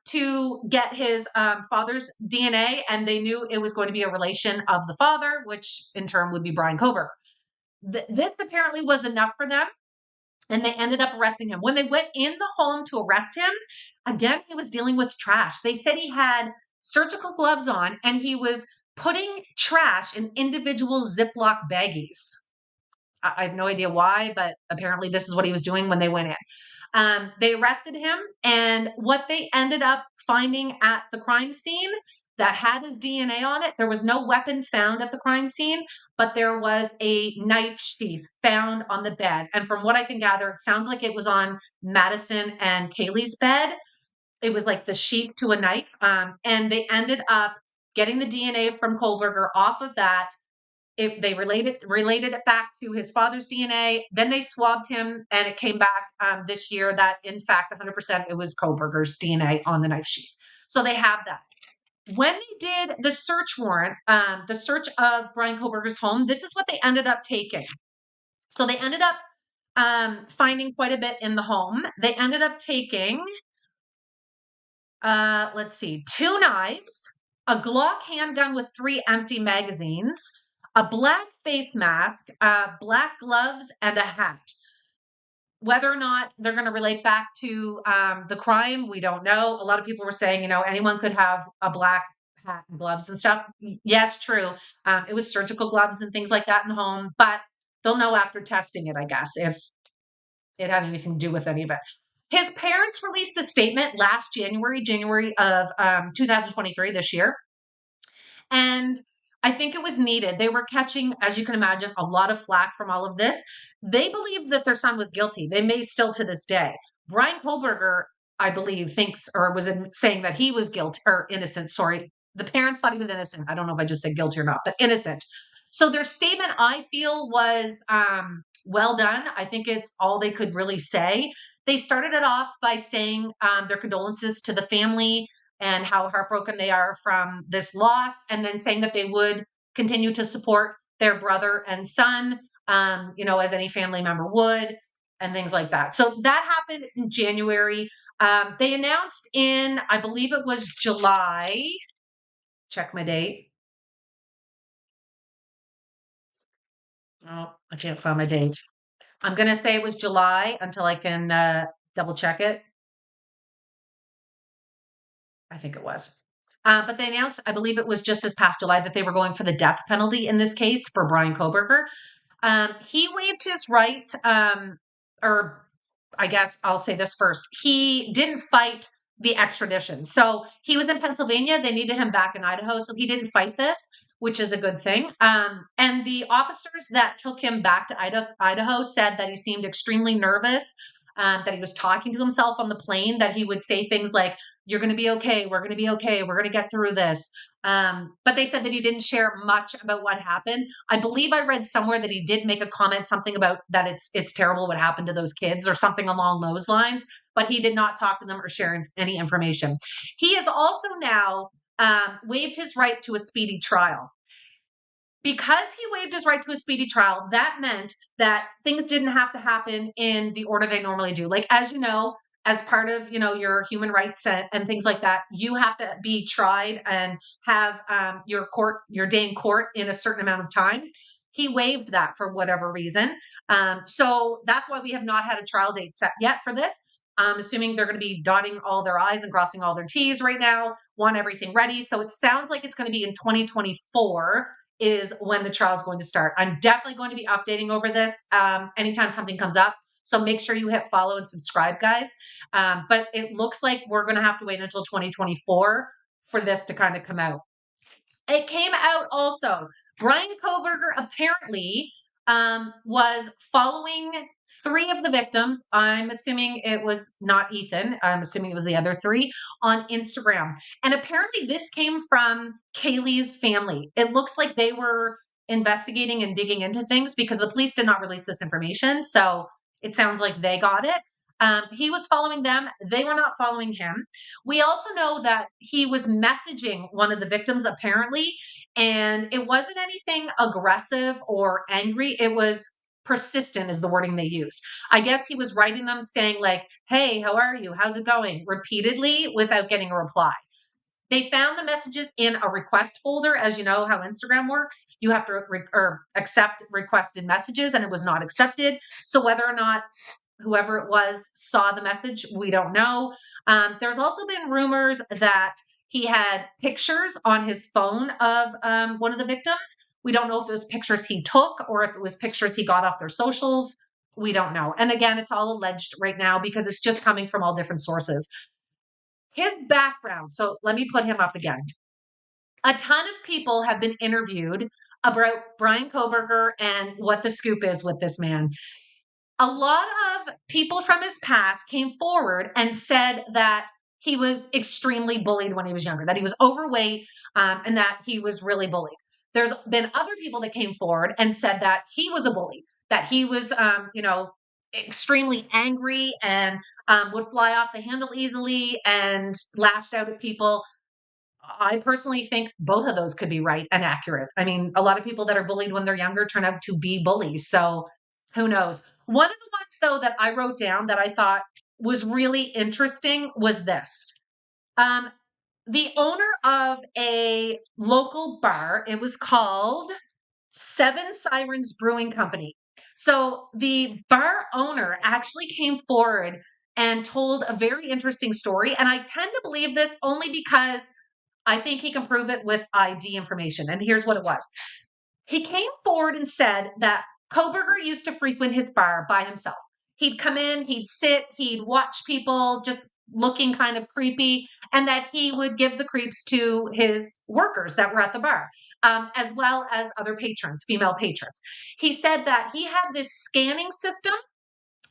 to get his father's DNA. And they knew it was going to be a relation of the father, which in turn would be Bryan Kohberger. This apparently was enough for them, and they ended up arresting him. When they went in the home to arrest him, again, he was dealing with trash. They said he had surgical gloves on, and he was putting trash in individual Ziploc baggies. I have no idea why, but apparently this is what he was doing when they went in. They arrested him, and what they ended up finding at the crime scene that had his DNA on it, there was no weapon found at the crime scene, but there was a knife sheath found on the bed. And from what I can gather, it sounds like it was on Madison and Kaylee's bed. It was like the sheath to a knife. And they ended up getting the DNA from Kohberger off of that. They related it back to his father's DNA. Then they swabbed him, and it came back this year that, in fact, 100% it was Kohberger's DNA on the knife sheath. So they have that. When they did the search warrant, the search of Bryan Kohberger's home, this is what they ended up taking. So they ended up finding quite a bit in the home. They ended up taking, let's see, 2 knives, a Glock handgun with 3 empty magazines, a black face mask, black gloves, and a hat. Whether or not they're going to relate back to the crime, we don't know. A lot of people were saying, anyone could have a black hat and gloves and stuff. Yes, true. It was surgical gloves and things like that in the home, but they'll know after testing it, I guess, if it had anything to do with any of it. His parents released a statement last January of 2023, this year. And I think it was needed. They were catching, as you can imagine, a lot of flack from all of this. They believed that their son was guilty. They may still to this day. Bryan Kohberger, I believe, thinks or was saying that he was guilty or innocent. Sorry. The parents thought he was innocent. I don't know if I just said guilty or not, but innocent. So their statement, I feel, was well done. I think it's all they could really say. They started it off by saying their condolences to the family and how heartbroken they are from this loss, and then saying that they would continue to support their brother and son, as any family member would, and things like that. So that happened in January. They announced in, I believe it was July. Check my date. Oh, I can't find my date. I'm going to say it was July until I can double check it. I think it was. But they announced, I believe it was just this past July, that they were going for the death penalty in this case for Bryan Kohberger. He waived his right, or I guess I'll say this first. He didn't fight the extradition. So he was in Pennsylvania. They needed him back in Idaho. So he didn't fight this, which is a good thing. And the officers that took him back to Idaho said that he seemed extremely nervous. that he was talking to himself on the plane, that he would say things like, "You're going to be okay. We're going to be okay. We're going to get through this." But they said that he didn't share much about what happened. I believe I read somewhere that he did make a comment, something about that it's terrible what happened to those kids or something along those lines, but he did not talk to them or share any information. He has also now waived his right to a speedy trial. Because he waived his right to a speedy trial, that meant that things didn't have to happen in the order they normally do. Like, as you know, as part of your human rights and things like that, you have to be tried and have your day in court in a certain amount of time. He waived that for whatever reason, so that's why we have not had a trial date set yet for this. I'm assuming they're going to be dotting all their I's and crossing all their T's right now, want everything ready. So it sounds like it's going to be in 2024 is when the trial is going to start. I'm definitely going to be updating over this anytime something comes up. So make sure you hit follow and subscribe, guys. But it looks like we're going to have to wait until 2024 for this to kind of come out. It came out also. Bryan Kohberger apparently was following three of the victims. I'm assuming it was not Ethan. I'm assuming it was the other three on Instagram. And apparently this came from Kaylee's family. It looks like they were investigating and digging into things because the police did not release this information. So it sounds like they got it. He was following them. They were not following him. We also know that he was messaging one of the victims apparently, and it wasn't anything aggressive or angry. It was persistent is the wording they used. I guess he was writing them saying like, "Hey, how are you? How's it going?" repeatedly without getting a reply. They found the messages in a request folder. As you know how Instagram works, you have to accept requested messages, and it was not accepted. So whether or not whoever it was saw the message, we don't know. There's also been rumors that he had pictures on his phone of one of the victims. We don't know if it was pictures he took or if it was pictures he got off their socials. We don't know. And again, it's all alleged right now because it's just coming from all different sources. His background. So let me put him up again. A ton of people have been interviewed about Bryan Kohberger and what the scoop is with this man. A lot of people from his past came forward and said that he was extremely bullied when he was younger, that he was overweight, and that he was really bullied. There's been other people that came forward and said that he was a bully, that he was, extremely angry and would fly off the handle easily and lashed out at people. I personally think both of those could be right and accurate. I mean, a lot of people that are bullied when they're younger turn out to be bullies. So who knows? One of the ones, though, that I wrote down that I thought was really interesting was this. Um, the owner of a local bar, it was called Seven Sirens Brewing Company. So the bar owner actually came forward and told a very interesting story. And I tend to believe this only because I think he can prove it with ID information. And here's what it was. He came forward and said that Kohberger used to frequent his bar by himself. He'd come in, he'd sit, he'd watch people just looking kind of creepy, and that he would give the creeps to his workers that were at the bar, as well as other patrons, female patrons. He said that he had this scanning system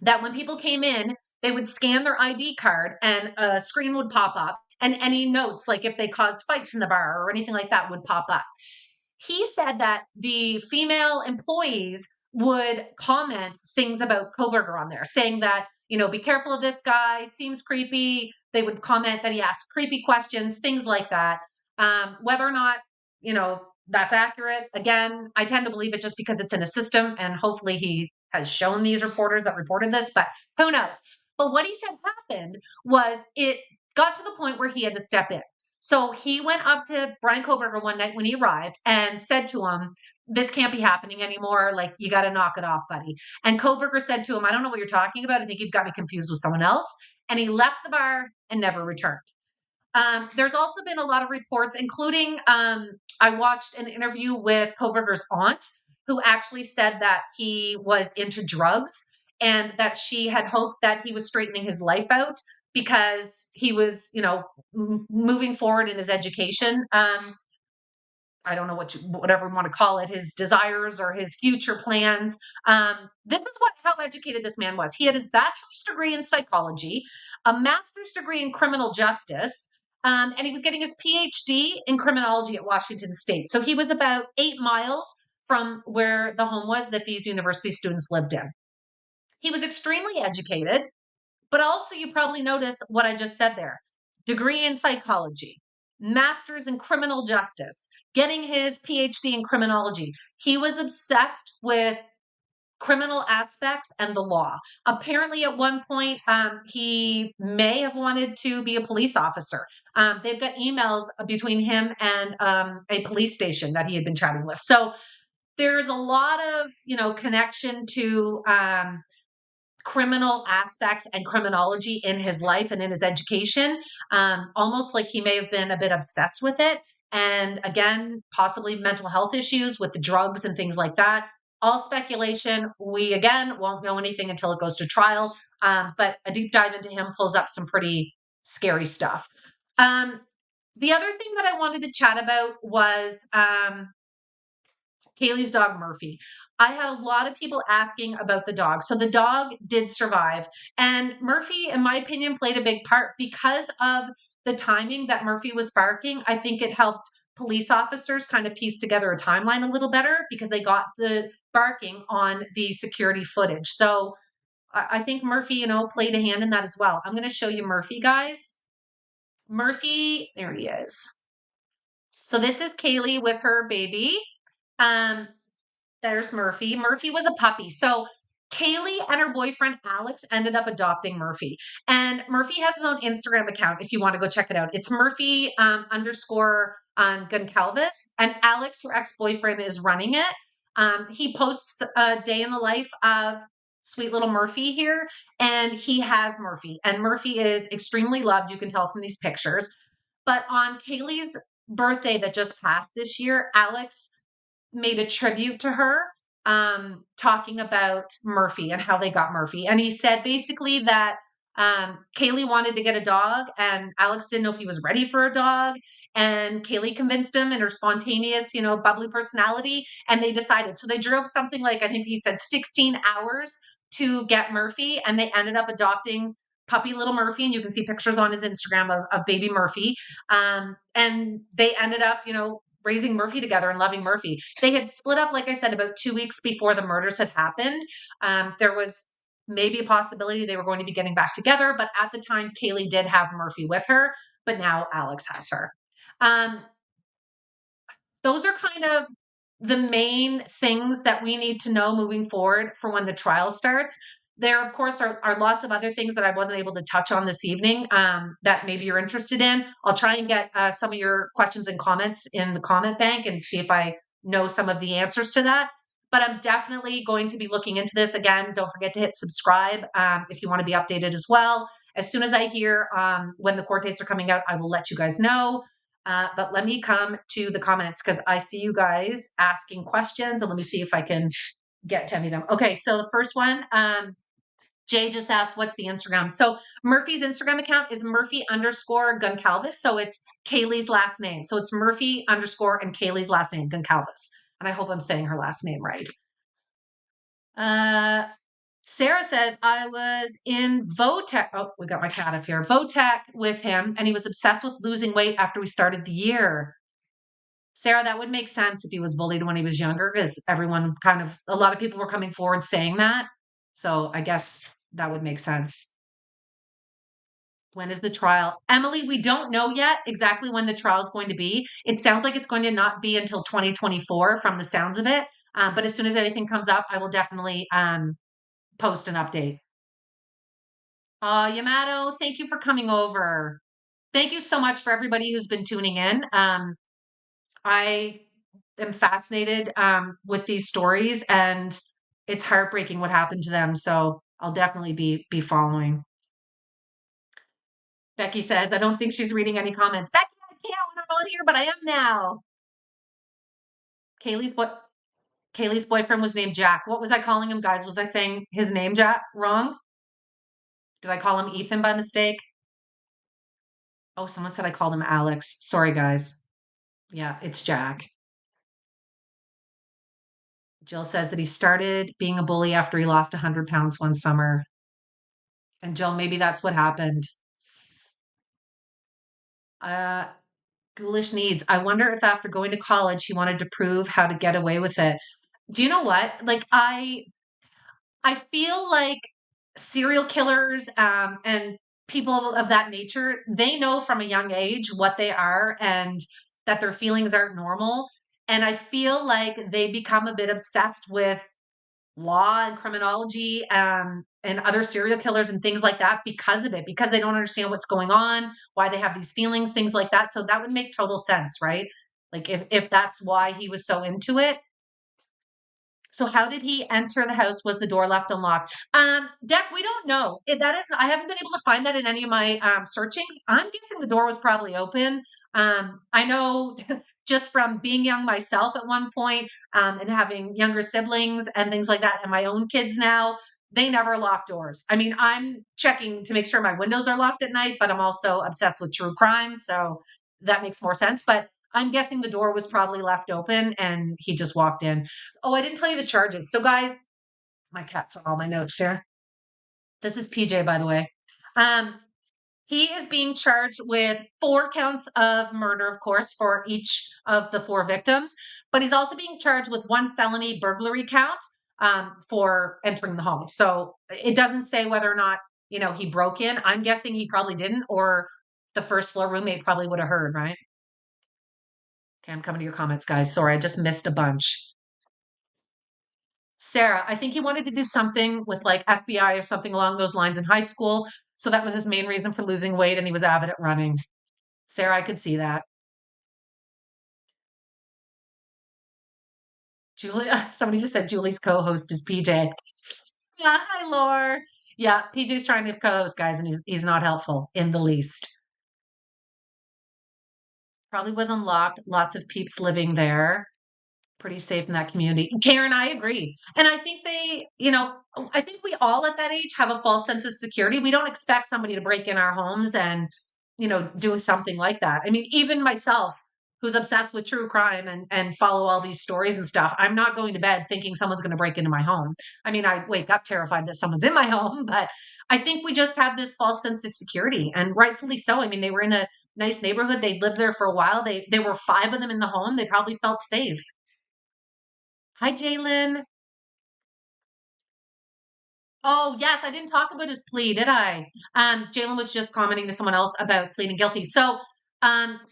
that when people came in, they would scan their ID card and a screen would pop up, and any notes, like if they caused fights in the bar or anything like that, would pop up. He said that the female employees would comment things about Kohberger on there, saying that, be careful of this guy, seems creepy. They would comment that he asked creepy questions, things like that. Whether or not, that's accurate, again, I tend to believe it just because it's in a system, and hopefully he has shown these reporters that reported this, but who knows? But what he said happened was it got to the point where he had to step in. So he went up to Bryan Kohberger one night when he arrived and said to him, "This can't be happening anymore. Like, you got to knock it off, buddy." And Kohberger said to him, "I don't know what you're talking about. I think you've got me confused with someone else." And he left the bar and never returned. There's also been a lot of reports, including I watched an interview with Kohberger's aunt, who actually said that he was into drugs and that she had hoped that he was straightening his life out because he was, moving forward in his education. I don't know whatever we want to call it, his desires or his future plans. This is how educated this man was. He had his bachelor's degree in psychology, a master's degree in criminal justice, and he was getting his PhD in criminology at Washington State. So he was about 8 miles from where the home was that these university students lived in. He was extremely educated, but also you probably notice what I just said there. Degree in psychology, master's in criminal justice, getting his PhD in criminology. He was obsessed with criminal aspects and the law. Apparently, at one point, he may have wanted to be a police officer. They've got emails between him and a police station that he had been chatting with. So there's a lot of, connection to criminal aspects and criminology in his life and in his education, almost like he may have been a bit obsessed with it. And again, possibly mental health issues with the drugs and things like that. All speculation. We, again, won't know anything until it goes to trial. But a deep dive into him pulls up some pretty scary stuff. The other thing that I wanted to chat about was Kaylee's dog, Murphy. I had a lot of people asking about the dog. So the dog did survive. And Murphy, in my opinion, played a big part because of the timing that Murphy was barking. I think it helped police officers kind of piece together a timeline a little better because they got the barking on the security footage. So I think Murphy, played a hand in that as well. I'm going to show you Murphy, guys. Murphy, there he is. So this is Kaylee with her baby. There's Murphy. Murphy was a puppy. So Kaylee and her boyfriend Alex ended up adopting Murphy. And Murphy has his own Instagram account if you want to go check it out. It's Murphy underscore Goncalves. And Alex, her ex-boyfriend, is running it. He posts a day in the life of sweet little Murphy here. And he has Murphy. And Murphy is extremely loved. You can tell from these pictures. But on Kaylee's birthday that just passed this year, Alex made a tribute to her, talking about Murphy and how they got Murphy. And he said basically that Kaylee wanted to get a dog and Alex didn't know if he was ready for a dog. And Kaylee convinced him in her spontaneous, bubbly personality. And they decided. So they drove something like, I think he said 16 hours to get Murphy. And they ended up adopting puppy little Murphy. And you can see pictures on his Instagram of baby Murphy. And they ended up, raising Murphy together and loving Murphy. They had split up, like I said, about 2 weeks before the murders had happened. There was maybe a possibility they were going to be getting back together, but at the time, Kaylee did have Murphy with her, but now Alex has her. Those are kind of the main things that we need to know moving forward for when the trial starts. There, of course, are lots of other things that I wasn't able to touch on this evening that maybe you're interested in. I'll try and get some of your questions and comments in the comment bank and see if I know some of the answers to that. But I'm definitely going to be looking into this. Again, don't forget to hit subscribe if you want to be updated as well. As soon as I hear when the court dates are coming out, I will let you guys know. But let me come to the comments because I see you guys asking questions, and let me see if I can get to any of them. Okay, so the first one, Jay just asked, what's the Instagram? So Murphy's Instagram account is Murphy underscore Goncalves. So it's Kaylee's last name. So it's Murphy underscore and Kaylee's last name, Goncalves. And I hope I'm saying her last name right. Sarah says, I was in Votech. Oh, we got my cat up here. Votech with him, and he was obsessed with losing weight after we started the year. Sarah, that would make sense if he was bullied when he was younger, because a lot of people were coming forward saying that. So I guess that would make sense. When is the trial? Emily, we don't know yet exactly when the trial is going to be. It sounds like it's going to not be until 2024 from the sounds of it. But as soon as anything comes up, I will definitely post an update. Yamato, thank you for coming over. Thank you so much for everybody who's been tuning in. I am fascinated with these stories, and it's heartbreaking what happened to them. So I'll definitely be following. Becky says, I don't think she's reading any comments. Becky, I can't when I'm on here, but I am now. Kaylee's boyfriend was named Jack. What was I calling him, guys? Was I saying his name, Jack, wrong? Did I call him Ethan by mistake? Oh, someone said I called him Alex. Sorry, guys. Yeah, it's Jack. Jill says that he started being a bully after he lost 100 pounds one summer. And Jill, maybe that's what happened. Uh, Ghoulish Needs. I wonder if after going to college, he wanted to prove how to get away with it. Do you know what? Like, I feel like serial killers and people of that nature, they know from a young age what they are and that their feelings aren't normal. And I feel like they become a bit obsessed with law and criminology and other serial killers and things like that because of it, because they don't understand what's going on, why they have these feelings, things like that. So that would make total sense, right? Like if that's why he was so into it. So how did he enter the house? Was the door left unlocked? Deck, we don't know. That is, I haven't been able to find that in any of my searchings. I'm guessing the door was probably open. I know just from being young myself at one point and having younger siblings and things like that, and my own kids now, they never lock doors. I mean, I'm checking to make sure my windows are locked at night, but I'm also obsessed with true crime, so that makes more sense. But I'm guessing the door was probably left open and he just walked in. Oh, I didn't tell you the charges. So, guys, my cat's on all my notes here. This is PJ, by the way. Um, he is being charged with 4 counts of murder, of course, for each of the 4 victims, but he's also being charged with 1 felony burglary count for entering the home. So it doesn't say whether or not, he broke in. I'm guessing he probably didn't, or the first floor roommate probably would have heard, right? Okay, I'm coming to your comments, guys. Sorry, I just missed a bunch. Sarah, I think he wanted to do something with like FBI or something along those lines in high school. So that was his main reason for losing weight, and he was avid at running. Sarah, I could see that. Julia, somebody just said Julie's co-host is PJ. Yeah, hi, Laura. Yeah, PJ's trying to co-host, guys, and he's not helpful in the least. Probably was unlocked. Lots of peeps living there. Pretty safe in that community. Karen, I agree. And I think I think we all at that age have a false sense of security. We don't expect somebody to break in our homes and, do something like that. I mean, even myself, who's obsessed with true crime and follow all these stories and stuff, I'm not going to bed thinking someone's going to break into my home. I mean, I wake up terrified that someone's in my home, but I think we just have this false sense of security, and rightfully so. I mean, they were in a nice neighborhood. They lived there for a while. They were 5 of them in the home. They probably felt safe. Hi, Jalen. Oh, yes, I didn't talk about his plea, did I? Jalen was just commenting to someone else about pleading guilty. So,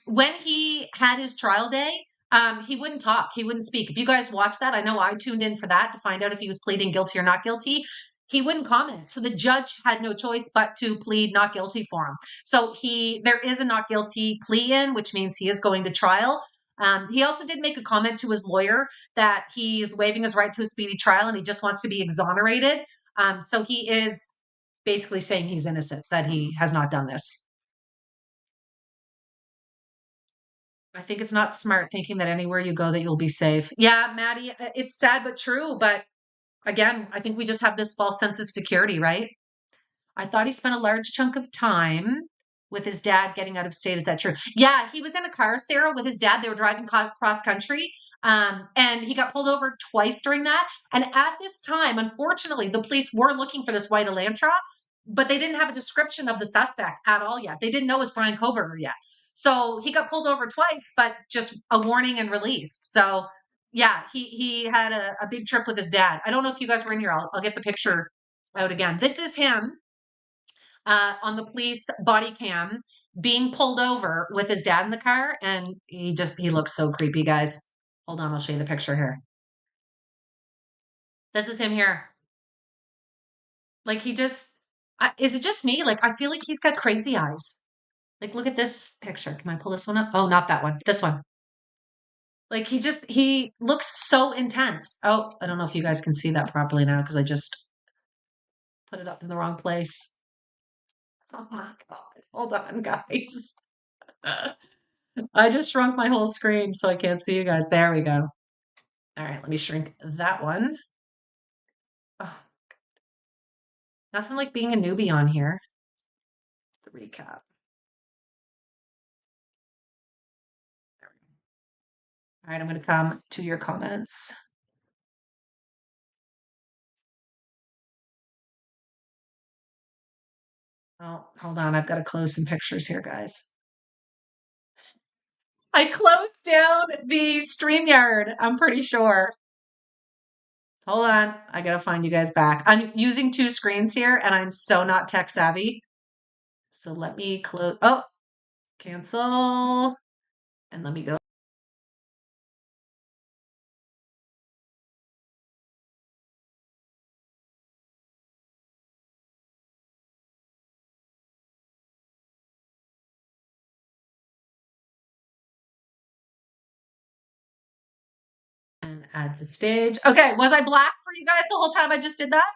when he had his trial day, he wouldn't talk. He wouldn't speak. If you guys watched that, I know I tuned in for that to find out if he was pleading guilty or not guilty. He wouldn't comment. So the judge had no choice but to plead not guilty for him. So there is a not guilty plea in, which means he is going to trial. He also did make a comment to his lawyer that he's waiving his right to a speedy trial and he just wants to be exonerated. So he is basically saying he's innocent, that he has not done this. I think it's not smart thinking that anywhere you go that you'll be safe. Yeah, Maddie, it's sad but true. But again, I think we just have this false sense of security, right? I thought he spent a large chunk of time with his dad getting out of state. Is that true? Yeah, he was in a car, Sarah, with his dad. They were driving cross country, and he got pulled over twice during that. And at this time, unfortunately, the police were looking for this white Elantra, but they didn't have a description of the suspect at all yet. They didn't know it was Bryan Kohberger yet. So he got pulled over twice, but just a warning and released. So yeah, he had a big trip with his dad. I don't know if you guys were in here. I'll get the picture out again. This is him on the police body cam being pulled over with his dad in the car, and he looks so creepy, guys. Hold on, I'll show you the picture here. This is him here. Like is it just me? Like I feel like he's got crazy eyes. Like look at this picture. Can I pull this one up? Oh, not that one. This one. Like he looks so intense. Oh, I don't know if you guys can see that properly now because I just put it up in the wrong place. Oh my God. Hold on, guys. I just shrunk my whole screen so I can't see you guys. There we go. All right, let me shrink that one. Oh, nothing like being a newbie on here. The recap. All right, I'm going to come to your comments. Oh, hold on. I've got to close some pictures here, guys. I closed down the StreamYard, I'm pretty sure. Hold on. I got to find you guys back. I'm using two screens here and I'm so not tech savvy. So let me close. Oh, cancel. And let me go. And add to stage. Okay, was I black for you guys the whole time I just did that?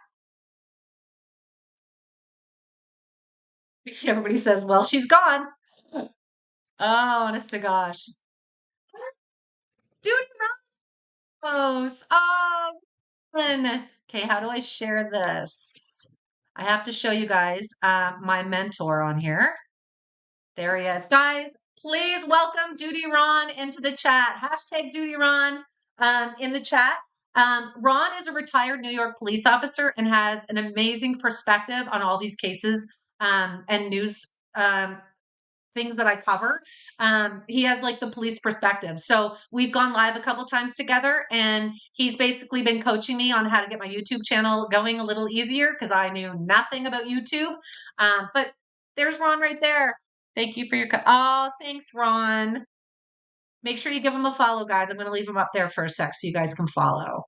Everybody says, well, she's gone. Oh, honest to gosh. Dude, Ramos. Oh, man. Okay, how do I share this? I have to show you guys my mentor on here. There he is. Guys, please welcome Duty Ron into the chat. Hashtag Duty Ron in the chat. Ron is a retired New York police officer and has an amazing perspective on all these cases and news things that I cover. He has like the police perspective. So we've gone live a couple times together and he's basically been coaching me on how to get my YouTube channel going a little easier because I knew nothing about YouTube. But there's Ron right there. Thank you for your, oh, thanks, Ron. Make sure you give him a follow, guys. I'm going to leave him up there for a sec so you guys can follow.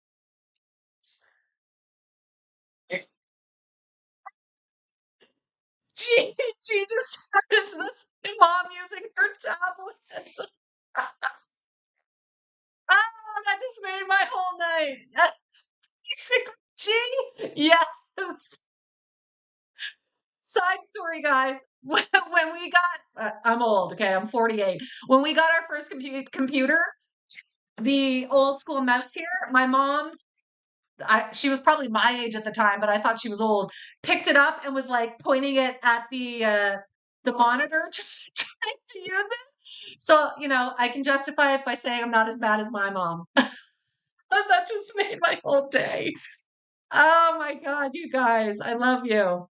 She just is this mom using her tablet. Oh, that just made my whole night. Gee, yes. Side story, guys. When we got, I'm old, okay, I'm 48. When we got our first computer, the old school mouse here, my mom, she was probably my age at the time, but I thought she was old, picked it up and was like pointing it at the monitor, trying to use it. So, you know, I can justify it by saying I'm not as bad as my mom. That just made my whole day. Oh my God, you guys, I love you.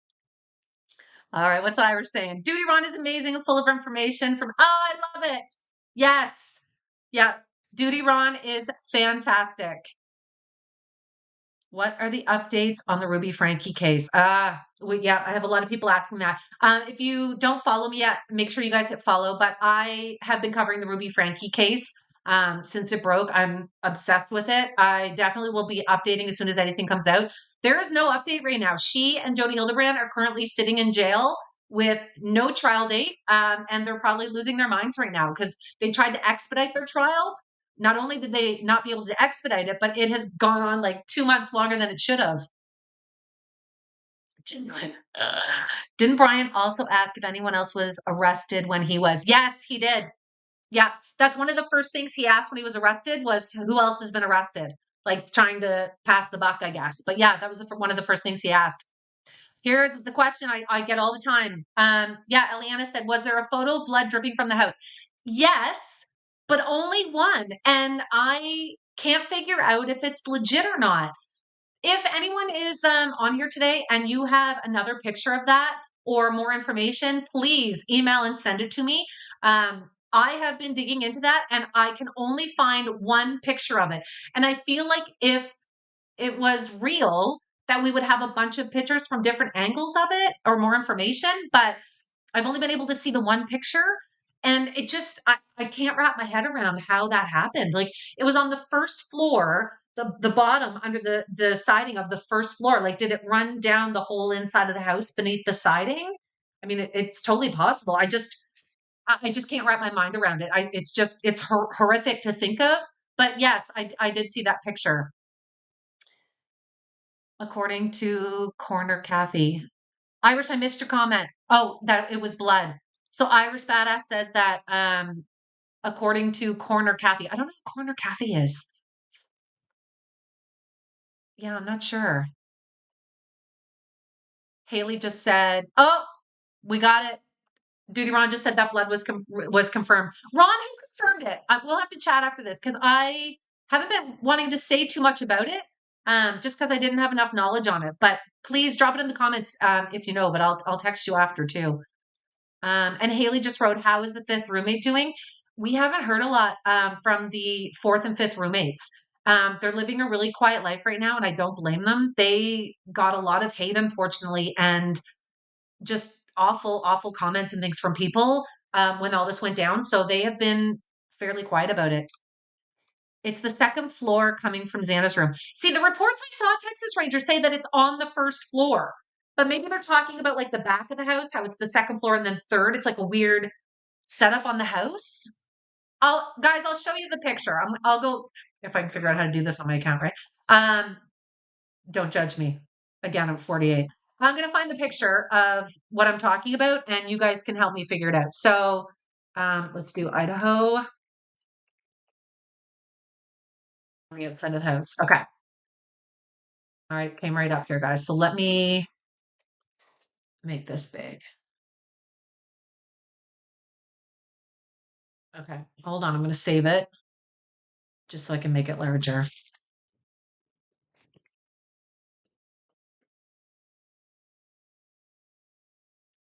All right, what's Irish saying? Duty Ron is amazing and full of information from, oh, I love it. Yes. Yeah, Duty Ron is fantastic. What are the updates on the Ruby Frankie case? Yeah, I have a lot of people asking that. If you don't follow me yet, make sure you guys hit follow. But I have been covering the Ruby Frankie case since it broke. I'm obsessed with it. I definitely will be updating as soon as anything comes out. There is no update right now. She and Jody Hildebrand are currently sitting in jail with no trial date, and they're probably losing their minds right now because they tried to expedite their trial. Not only did they not be able to expedite it, but it has gone on like 2 months longer than it should have. Didn't Bryan also ask if anyone else was arrested when he was? Yes, he did. Yeah, that's one of the first things he asked when he was arrested was who else has been arrested? Like trying to pass the buck, I guess. But yeah, that was one of the first things he asked. Here's the question I get all the time. Yeah, Eliana said, was there a photo of blood dripping from the house? Yes, but only one. And I can't figure out if it's legit or not. If anyone is on here today and you have another picture of that or more information, please email and send it to me. I have been digging into that and I can only find one picture of it. And I feel like if it was real, that we would have a bunch of pictures from different angles of it or more information. But I've only been able to see the one picture. And it just, I can't wrap my head around how that happened. Like it was on the first floor, the bottom under the siding of the first floor. Like, did it run down the whole inside of the house beneath the siding? I mean, it's totally possible. I just can't wrap my mind around it. It's horrific to think of. But yes, I did see that picture. According to Corner Kathy. Irish, I missed your comment. Oh, that it was blood. So Irish Badass says that according to Corner Kathy. I don't know who Corner Kathy is. Yeah, I'm not sure. Haley just said, oh, we got it. Duty Ron just said that blood was confirmed. Ron, who confirmed it? We'll have to chat after this because I haven't been wanting to say too much about it. just because I didn't have enough knowledge on it. But please drop it in the comments if you know, but I'll text you after too. And Haley just wrote, how is the fifth roommate doing? We haven't heard a lot from the fourth and fifth roommates. They're living a really quiet life right now, and I don't blame them. They got a lot of hate, unfortunately, and just awful, awful comments and things from people when all this went down. So they have been fairly quiet about it. It's the second floor coming from Xana's room. See, the reports I saw Texas Rangers say that it's on the first floor, but maybe they're talking about like the back of the house, how it's the second floor and then third. It's like a weird setup on the house. I'll show you the picture. I'll go if I can figure out how to do this on my account, right? Don't judge me. Again, I'm 48. I'm going to find the picture of what I'm talking about and you guys can help me figure it out. So, let's do Idaho. On the outside of the house. Okay. All right, came right up here, guys. So let me make this big. Okay, hold on. I'm going to save it just so I can make it larger.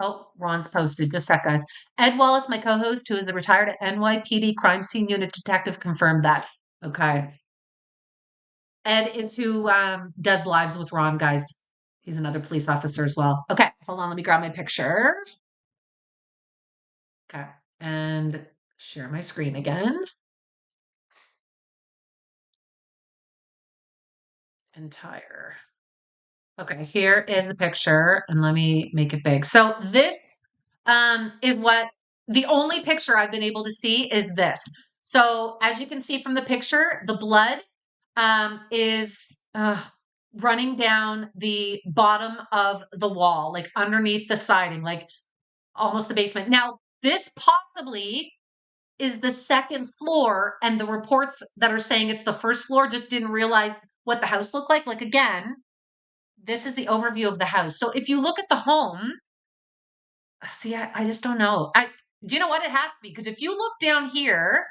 Oh, Ron's posted. Just a sec, guys. Ed Wallace, my co-host, who is the retired NYPD crime scene unit detective, confirmed that. Okay. Ed is who does lives with Ron, guys. He's another police officer as well. Okay, hold on. Let me grab my picture. Okay, and share my screen again. Entire. Okay, here is the picture, and let me make it big. So this is what the only picture I've been able to see is this. So as you can see from the picture, the blood is running down the bottom of the wall, like underneath the siding, like almost the basement. Now, this possibly is the second floor, and the reports that are saying it's the first floor just didn't realize what the house looked like. Like again, this is the overview of the house. So if you look at the home, see, I just don't know. Do you know what it has to be? Because if you look down here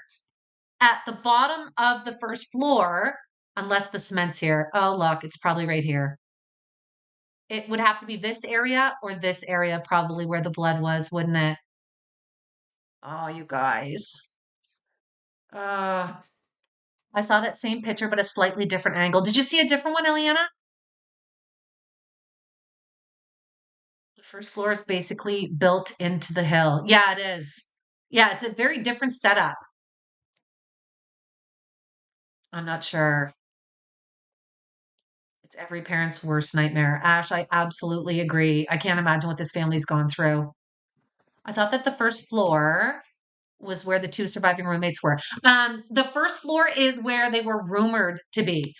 at the bottom of the first floor, unless the cement's here, oh, look, it's probably right here. It would have to be this area or this area, probably where the blood was, wouldn't it? Oh, you guys. I saw that same picture, but a slightly different angle. Did you see a different one, Eliana? The first floor is basically built into the hill. Yeah, it is. Yeah, it's a very different setup. I'm not sure. It's every parent's worst nightmare. Ash, I absolutely agree. I can't imagine what this family's gone through. I thought that the first floor was where the two surviving roommates were. The first floor is where they were rumored to be.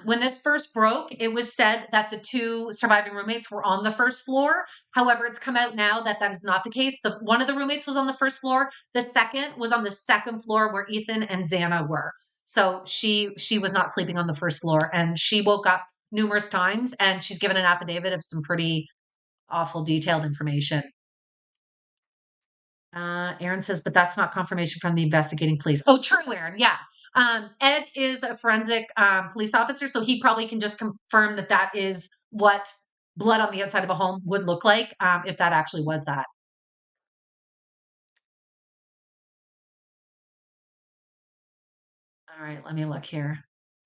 When this first broke, it was said that the two surviving roommates were on the first floor. However, it's come out now that that is not the case. One of the roommates was on the first floor. The second was on the second floor where Ethan and Xana were. So she was not sleeping on the first floor, and she woke up numerous times, and she's given an affidavit of some pretty awful detailed information. Aaron says, but that's not confirmation from the investigating police. Oh, true, Aaron. Yeah. Ed is a forensic police officer, so he probably can just confirm that that is what blood on the outside of a home would look like if that actually was that. All right, let me look here.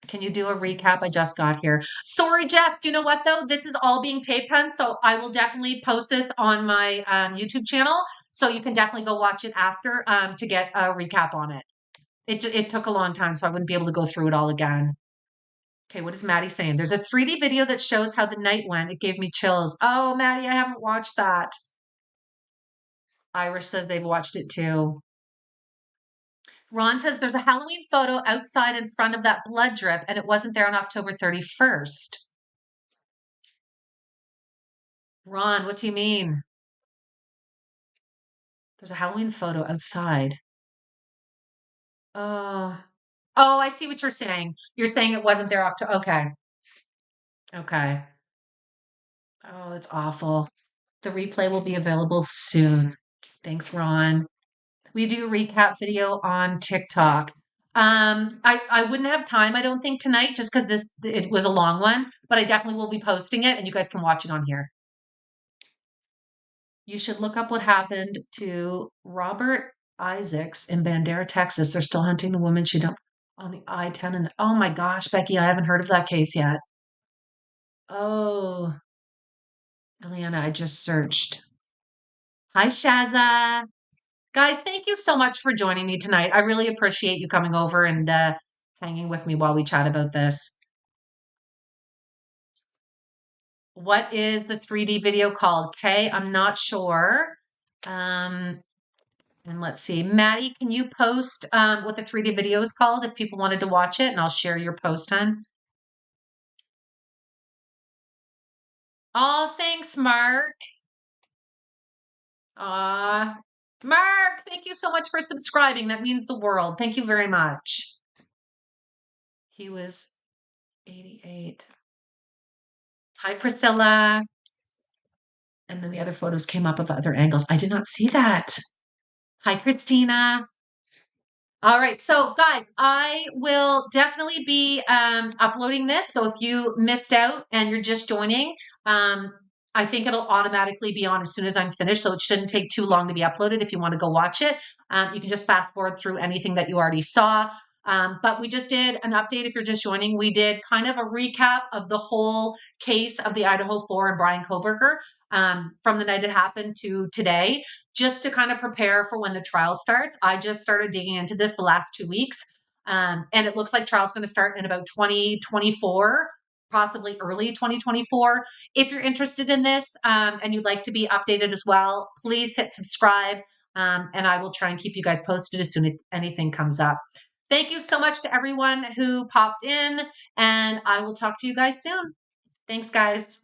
Can you do a recap? I just got here. Sorry, Jess. Do you know what though? This is all being tape hun, so I will definitely post this on my YouTube channel, so you can definitely go watch it after to get a recap on it. It took a long time, so I wouldn't be able to go through it all again. Okay, what is Maddie saying? There's a 3D video that shows how the night went. It gave me chills. Oh, Maddie, I haven't watched that. Irish says they've watched it too. Ron says there's a Halloween photo outside in front of that blood drip, and it wasn't there on October 31st. Ron, what do you mean? There's a Halloween photo outside. Oh, I see what you're saying. You're saying it wasn't there October. Okay. Okay. Oh, that's awful. The replay will be available soon. Thanks, Ron. We do a recap video on TikTok. I wouldn't have time, I don't think, tonight, just because it was a long one, but I definitely will be posting it and you guys can watch it on here. You should look up what happened to Robert Isaacs in Bandera, Texas. They're still hunting the woman she dumped on the I-10. And oh my gosh, Becky, I haven't heard of that case yet. Oh, Eliana, I just searched. Hi, Shaza. Guys, thank you so much for joining me tonight. I really appreciate you coming over and hanging with me while we chat about this. What is the 3D video called? Okay, I'm not sure. And let's see, Maddie, can you post what the 3D video is called if people wanted to watch it, and I'll share your post, hon. Oh, thanks, Mark. Mark, thank you so much for subscribing. That means the world. Thank you very much. He was 88. Hi, Priscilla. And then the other photos came up of other angles. I did not see that. Hi, Christina. All right. So guys, I will definitely be uploading this. So if you missed out and you're just joining, I think it'll automatically be on as soon as I'm finished. So it shouldn't take too long to be uploaded. If you want to go watch it, you can just fast forward through anything that you already saw. But we just did an update. If you're just joining, we did kind of a recap of the whole case of the Idaho 4 and Bryan Kohberger from the night it happened to today, just to kind of prepare for when the trial starts. I just started digging into this the last 2 weeks. And it looks like trial's going to start in about 2024, possibly early 2024. If you're interested in this and you'd like to be updated as well, please hit subscribe. And I will try and keep you guys posted as soon as anything comes up. Thank you so much to everyone who popped in, and I will talk to you guys soon. Thanks, guys.